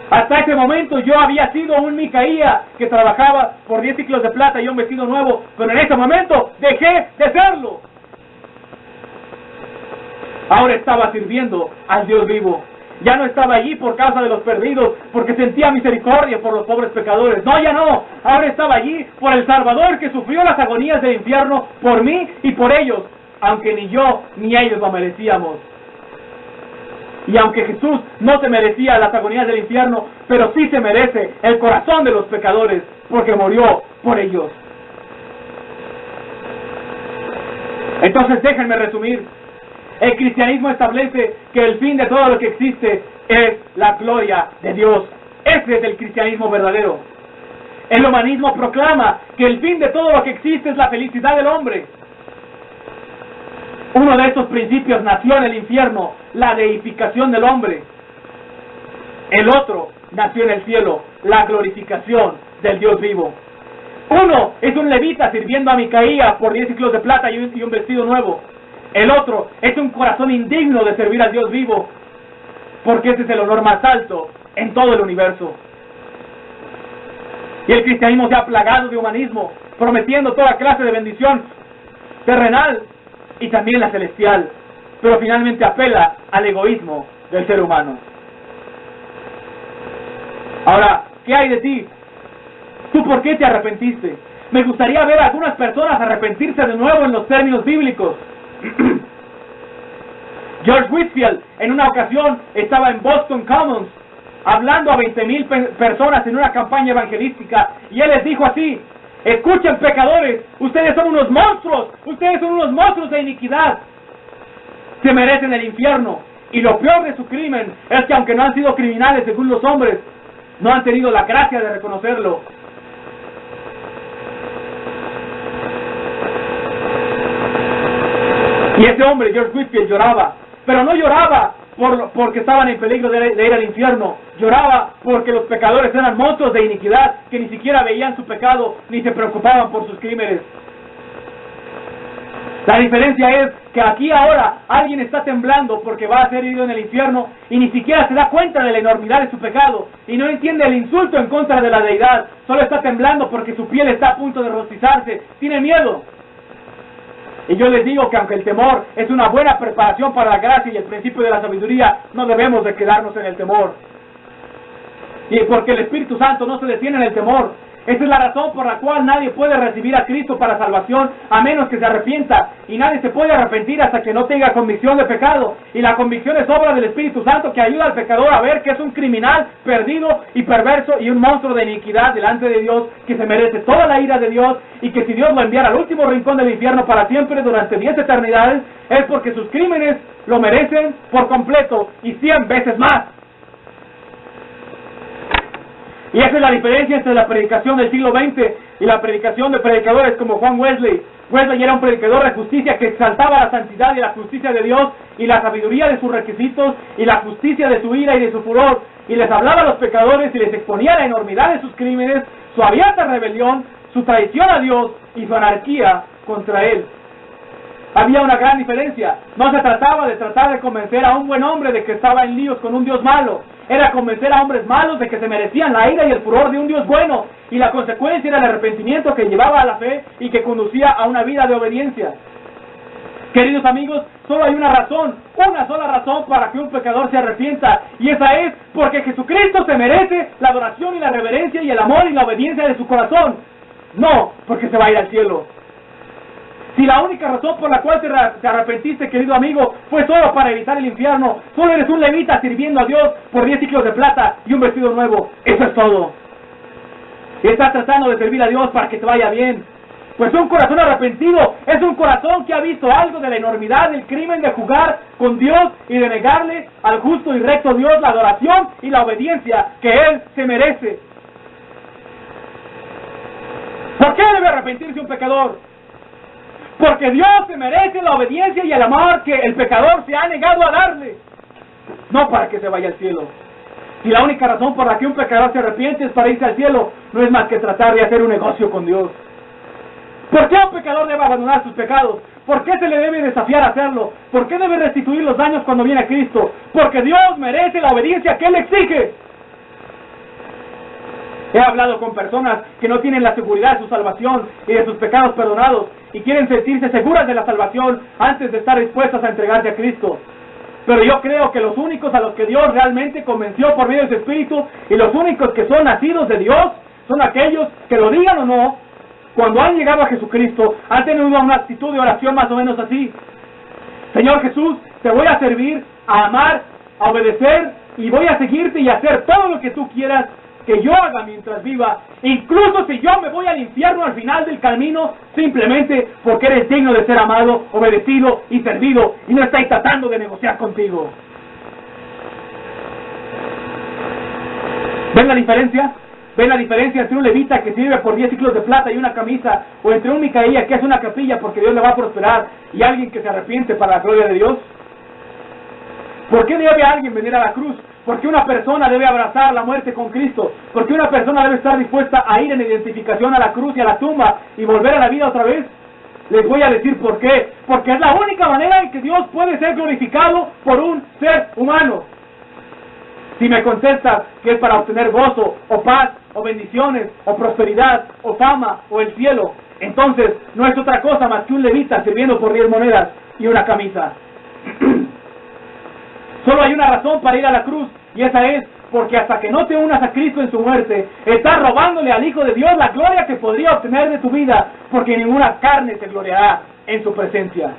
Hasta ese momento yo había sido un Micaía que trabajaba por 10 ciclos de plata y un vestido nuevo, pero en ese momento dejé de serlo. Ahora estaba sirviendo al Dios vivo. Ya no estaba allí por causa de los perdidos, porque sentía misericordia por los pobres pecadores. No, ya no. Ahora estaba allí por el Salvador que sufrió las agonías del infierno por mí y por ellos, aunque ni yo ni ellos lo merecíamos. Y aunque Jesús no se merecía las agonías del infierno, pero sí se merece el corazón de los pecadores, porque murió por ellos. Entonces déjenme resumir. El cristianismo establece que el fin de todo lo que existe es la gloria de Dios. Ese es el cristianismo verdadero. El humanismo proclama que el fin de todo lo que existe es la felicidad del hombre. Uno de estos principios nació en el infierno, la deificación del hombre. El otro nació en el cielo, la glorificación del Dios vivo. Uno es un levita sirviendo a Micaía por 10 ciclos de plata y un vestido nuevo. El otro es un corazón indigno de servir al Dios vivo, porque ese es el honor más alto en todo el universo. Y el cristianismo se ha plagado de humanismo, prometiendo toda clase de bendición terrenal y también la celestial, pero finalmente apela al egoísmo del ser humano. Ahora, ¿qué hay de ti? ¿Tú por qué te arrepentiste? Me gustaría ver a algunas personas arrepentirse de nuevo en los términos bíblicos. George Whitefield en una ocasión estaba en Boston Commons hablando a 20,000 personas en una campaña evangelística, y él les dijo así: escuchen, pecadores, ustedes son unos monstruos de iniquidad, se merecen el infierno, y lo peor de su crimen es que aunque no han sido criminales según los hombres, no han tenido la gracia de reconocerlo. Y ese hombre, George Whitefield, lloraba, pero no lloraba porque estaban en peligro de ir al infierno. Lloraba porque los pecadores eran monstruos de iniquidad que ni siquiera veían su pecado ni se preocupaban por sus crímenes. La diferencia es que aquí ahora alguien está temblando porque va a ser herido en el infierno y ni siquiera se da cuenta de la enormidad de su pecado y no entiende el insulto en contra de la deidad. Solo está temblando porque su piel está a punto de rostizarse. Tiene miedo. Y yo les digo que aunque el temor es una buena preparación para la gracia y el principio de la sabiduría, no debemos de quedarnos en el temor. Y porque el Espíritu Santo no se detiene en el temor. Esa es la razón por la cual nadie puede recibir a Cristo para salvación a menos que se arrepienta. Y nadie se puede arrepentir hasta que no tenga convicción de pecado. Y la convicción es obra del Espíritu Santo que ayuda al pecador a ver que es un criminal perdido y perverso y un monstruo de iniquidad delante de Dios, que se merece toda la ira de Dios, y que si Dios lo enviara al último rincón del infierno para siempre durante 10 eternidades, es porque sus crímenes lo merecen por completo y 100 veces más. Y esa es la diferencia entre la predicación del siglo XX y la predicación de predicadores como Juan Wesley. Wesley era un predicador de justicia que exaltaba la santidad y la justicia de Dios y la sabiduría de sus requisitos y la justicia de su ira y de su furor, y les hablaba a los pecadores y les exponía la enormidad de sus crímenes, su abierta rebelión, su traición a Dios y su anarquía contra Él. Había una gran diferencia. No se trataba de tratar de convencer a un buen hombre de que estaba en líos con un Dios malo. Era convencer a hombres malos de que se merecían la ira y el furor de un Dios bueno, y la consecuencia era el arrepentimiento que llevaba a la fe y que conducía a una vida de obediencia. Queridos amigos, solo hay una sola razón para que un pecador se arrepienta, y esa es porque Jesucristo se merece la adoración y la reverencia y el amor y la obediencia de su corazón, no porque se va a ir al cielo. Si la única razón por la cual te arrepentiste, querido amigo, fue solo para evitar el infierno, solo eres un levita sirviendo a Dios por 10 ciclos de plata y un vestido nuevo, eso es todo. Y estás tratando de servir a Dios para que te vaya bien. Pues un corazón arrepentido es un corazón que ha visto algo de la enormidad del crimen de jugar con Dios y de negarle al justo y recto Dios la adoración y la obediencia que Él se merece. ¿Por qué debe arrepentirse un pecador? Porque Dios se merece la obediencia y el amor que el pecador se ha negado a darle, no para que se vaya al cielo. Si la única razón por la que un pecador se arrepiente es para irse al cielo, no es más que tratar de hacer un negocio con Dios. ¿Por qué un pecador debe abandonar sus pecados? ¿Por qué se le debe desafiar a hacerlo? ¿Por qué debe restituir los daños cuando viene a Cristo? Porque Dios merece la obediencia que Él exige. He hablado con personas que no tienen la seguridad de su salvación y de sus pecados perdonados y quieren sentirse seguras de la salvación antes de estar dispuestas a entregarse a Cristo. Pero yo creo que los únicos a los que Dios realmente convenció por medio de su Espíritu y los únicos que son nacidos de Dios son aquellos que, lo digan o no, cuando han llegado a Jesucristo han tenido una actitud de oración más o menos así: Señor Jesús, te voy a servir, a amar, a obedecer, y voy a seguirte y hacer todo lo que tú quieras que yo haga mientras viva, incluso si yo me voy al infierno al final del camino, simplemente porque eres digno de ser amado, obedecido y servido, y no estoy tratando de negociar contigo. ¿Ven la diferencia? ¿Ven la diferencia entre un levita que sirve por 10 ciclos de plata y una camisa, o entre un Micaía que hace una capilla porque Dios le va a prosperar, y alguien que se arrepiente para la gloria de Dios? ¿Por qué debe alguien venir a la cruz? ¿Por qué una persona debe abrazar la muerte con Cristo? ¿Por qué una persona debe estar dispuesta a ir en identificación a la cruz y a la tumba y volver a la vida otra vez? Les voy a decir por qué. Porque es la única manera en que Dios puede ser glorificado por un ser humano. Si me contestas que es para obtener gozo, o paz, o bendiciones, o prosperidad, o fama, o el cielo, entonces no es otra cosa más que un levita sirviendo por 10 monedas y una camisa. Solo hay una razón para ir a la cruz, y esa es porque hasta que no te unas a Cristo en su muerte, estás robándole al Hijo de Dios la gloria que podría obtener de tu vida, porque ninguna carne se gloriará en su presencia.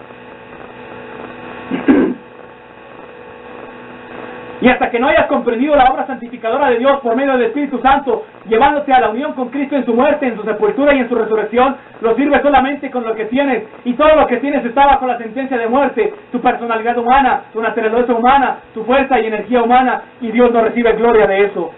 Y hasta que no hayas comprendido la obra santificadora de Dios por medio del Espíritu Santo, llevándote a la unión con Cristo en su muerte, en su sepultura y en su resurrección, lo sirves solamente con lo que tienes, y todo lo que tienes está bajo la sentencia de muerte: tu personalidad humana, tu naturaleza humana, tu fuerza y energía humana, y Dios no recibe gloria de eso.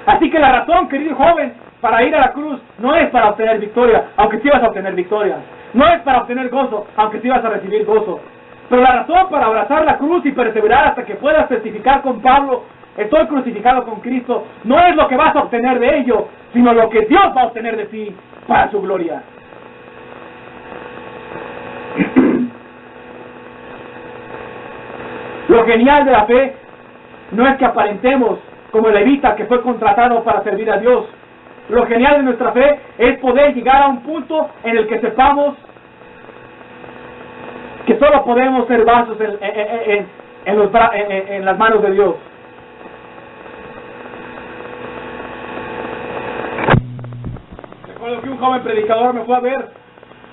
Así que la razón, querido joven, para ir a la cruz no es para obtener victoria, aunque sí vas a obtener victoria. No es para obtener gozo, aunque sí vas a recibir gozo. Pero la razón para abrazar la cruz y perseverar hasta que puedas testificar con Pablo: estoy crucificado con Cristo, no es lo que vas a obtener de ello, sino lo que Dios va a obtener de ti para su gloria. Lo genial de la fe no es que aparentemos como el levita que fue contratado para servir a Dios. Lo genial de nuestra fe es poder llegar a un punto en el que sepamos que solo podemos ser vasos en las manos de Dios. Recuerdo que un joven predicador me fue a ver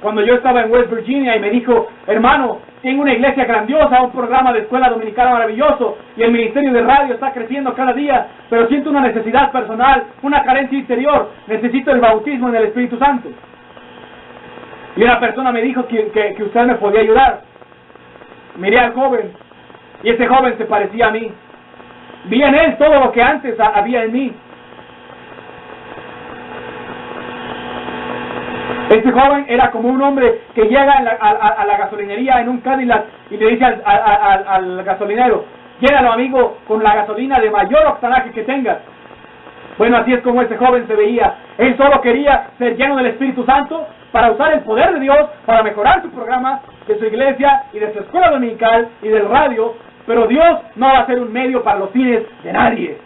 cuando yo estaba en West Virginia y me dijo: hermano, tengo una iglesia grandiosa, un programa de escuela dominicana maravilloso, y el ministerio de radio está creciendo cada día, pero siento una necesidad personal, una carencia interior, necesito el bautismo en el Espíritu Santo. Y una persona me dijo que usted me podía ayudar. Miré al joven, y ese joven se parecía a mí. Vi en él todo lo que antes había en mí. Este joven era como un hombre que llega a la gasolinería en un Cadillac y le dice al gasolinero: llénalo, amigo, con la gasolina de mayor octanaje que tengas. Bueno, así es como ese joven se veía. Él solo quería ser lleno del Espíritu Santo para usar el poder de Dios para mejorar su programa, de su iglesia y de su escuela dominical y del radio, pero Dios no va a ser un medio para los fines de nadie.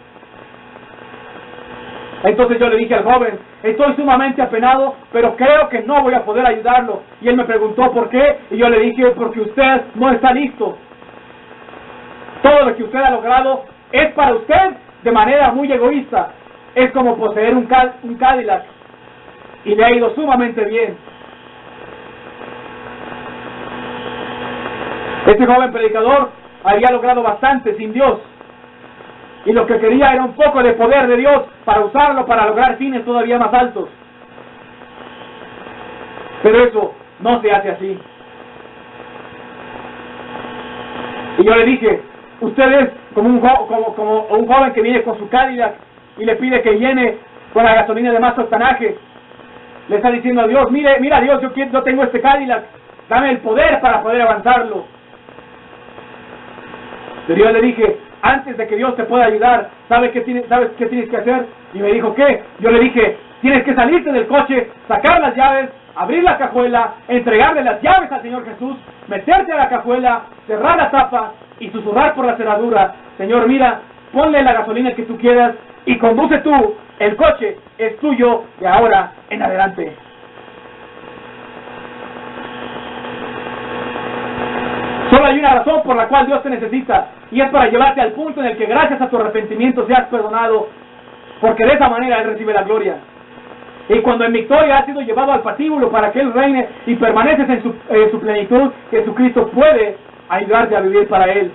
Entonces yo le dije al joven: estoy sumamente apenado, pero creo que no voy a poder ayudarlo. Y él me preguntó por qué, y yo le dije: porque usted no está listo. Todo lo que usted ha logrado es para usted de manera muy egoísta. Es como poseer un Cadillac, y le ha ido sumamente bien. Este joven predicador había logrado bastante sin Dios, y lo que quería era un poco de poder de Dios para usarlo para lograr fines todavía más altos. Pero eso no se hace así. Y yo le dije: usted es como un joven que viene con su Cadillac y le pide que llene con la gasolina de más octanaje. Le está diciendo a Dios: mira Dios, yo tengo este Cadillac, dame el poder para poder avanzarlo. Pero yo le dije: antes de que Dios te pueda ayudar, ¿sabes qué tienes que hacer? Y me dijo: ¿qué? Yo le dije: tienes que salirte del coche, sacar las llaves, abrir la cajuela, entregarle las llaves al Señor Jesús, meterte a la cajuela, cerrar la tapa y susurrar por la cerradura: Señor, mira, ponle la gasolina que tú quieras y conduce tú, el coche es tuyo de ahora en adelante. Solo hay una razón por la cual Dios te necesita, y es para llevarte al punto en el que gracias a tu arrepentimiento seas perdonado, porque de esa manera Él recibe la gloria. Y cuando en victoria has sido llevado al patíbulo para que Él reine y permaneces en su plenitud, Jesucristo puede ayudarte a vivir para Él.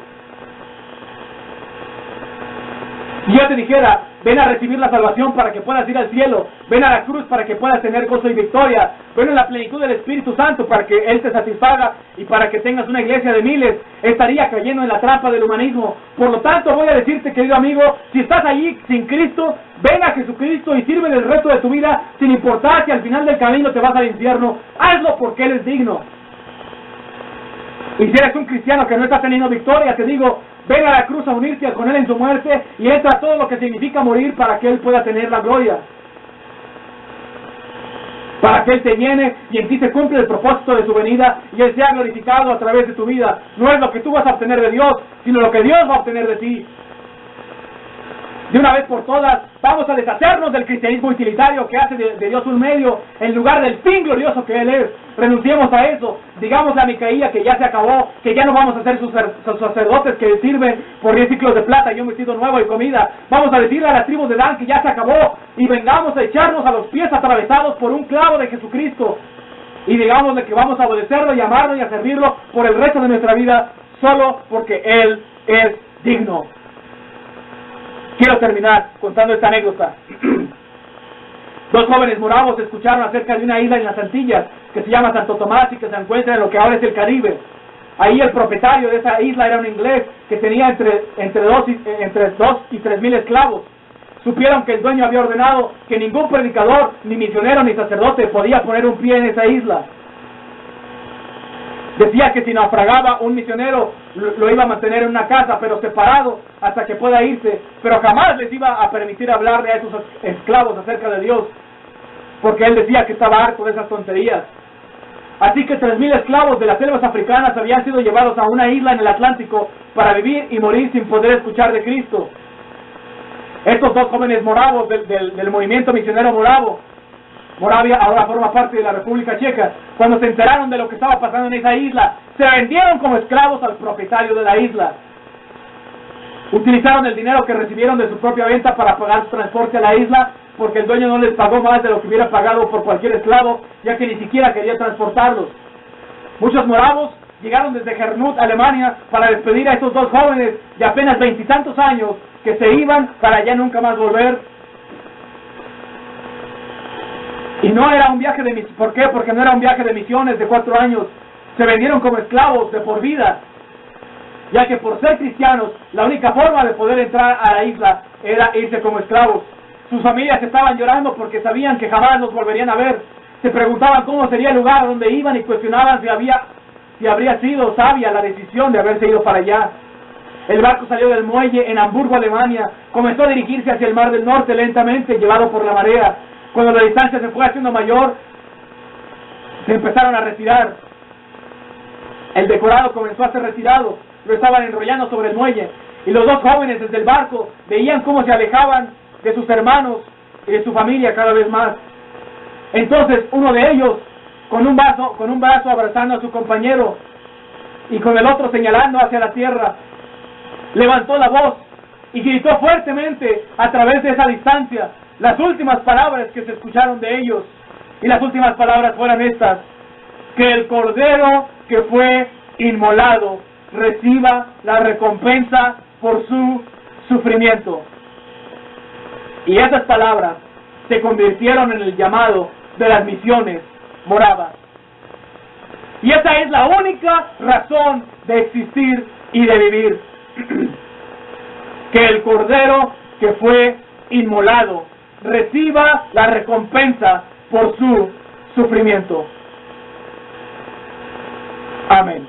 Si yo te dijera, ven a recibir la salvación para que puedas ir al cielo, ven a la cruz para que puedas tener gozo y victoria, ven a la plenitud del Espíritu Santo para que Él te satisfaga y para que tengas una iglesia de miles, estaría cayendo en la trampa del humanismo. Por lo tanto, voy a decirte, querido amigo, si estás allí sin Cristo, ven a Jesucristo y sirve el resto de tu vida, sin importar si al final del camino te vas al infierno. Hazlo porque Él es digno. Y si eres un cristiano que no está teniendo victoria, te digo, ven a la cruz a unirte con Él en su muerte y entra a todo lo que significa morir para que Él pueda tener la gloria. Para que Él te llene y en ti se cumple el propósito de su venida y Él sea glorificado a través de tu vida. No es lo que tú vas a obtener de Dios, sino lo que Dios va a obtener de ti. De una vez por todas, vamos a deshacernos del cristianismo utilitario que hace de Dios un medio en lugar del fin glorioso que Él es. Renunciemos a eso. Digamos a Micaía que ya se acabó, que ya no vamos a ser sus sacerdotes que sirven por 10 ciclos de plata y un vestido nuevo y comida. Vamos a decirle a las tribus de Dan que ya se acabó y vengamos a echarnos a los pies atravesados por un clavo de Jesucristo. Y digámosle que vamos a obedecerlo y amarlo y a servirlo por el resto de nuestra vida solo porque Él es digno. Quiero terminar contando esta anécdota. Dos jóvenes moravos escucharon acerca de una isla en las Antillas que se llama Santo Tomás y que se encuentra en lo que ahora es el Caribe. Ahí el propietario de esa isla era un inglés que tenía entre 2 y 3 mil esclavos. Supieron que el dueño había ordenado que ningún predicador, ni misionero, ni sacerdote podía poner un pie en esa isla. Decía que si naufragaba un misionero lo iba a mantener en una casa, pero separado hasta que pueda irse, pero jamás les iba a permitir hablarle a esos esclavos acerca de Dios, porque él decía que estaba harto de esas tonterías. Así que 3,000 esclavos de las selvas africanas habían sido llevados a una isla en el Atlántico para vivir y morir sin poder escuchar de Cristo. Estos dos jóvenes moravos del movimiento misionero moravo, Moravia ahora forma parte de la República Checa, cuando se enteraron de lo que estaba pasando en esa isla, se vendieron como esclavos al propietario de la isla. Utilizaron el dinero que recibieron de su propia venta para pagar su transporte a la isla, porque el dueño no les pagó más de lo que hubiera pagado por cualquier esclavo, ya que ni siquiera quería transportarlos. Muchos moravos llegaron desde Gernot, Alemania, para despedir a estos dos jóvenes de apenas 20 y tantos años, que se iban para ya nunca más volver. Y no era un viaje de misiones. ¿Por qué? Porque no era un viaje de misiones de 4 años. Se vendieron como esclavos de por vida, ya que por ser cristianos, la única forma de poder entrar a la isla era irse como esclavos. Sus familias estaban llorando porque sabían que jamás los volverían a ver. Se preguntaban cómo sería el lugar donde iban y cuestionaban si habría sido sabia la decisión de haberse ido para allá. El barco salió del muelle en Hamburgo, Alemania. Comenzó a dirigirse hacia el Mar del Norte lentamente, llevado por la marea. Cuando la distancia se fue haciendo mayor, se empezaron a retirar. El decorado comenzó a ser retirado, lo estaban enrollando sobre el muelle, y los dos jóvenes desde el barco veían cómo se alejaban de sus hermanos y de su familia cada vez más. Entonces uno de ellos, con un brazo abrazando a su compañero y con el otro señalando hacia la tierra, levantó la voz y gritó fuertemente a través de esa distancia las últimas palabras que se escucharon de ellos. Y las últimas palabras fueron estas: que el cordero que fue inmolado reciba la recompensa por su sufrimiento. Y esas palabras se convirtieron en el llamado de las misiones moravas. Y esa es la única razón de existir y de vivir. Que el cordero que fue inmolado reciba la recompensa por su sufrimiento. Amén.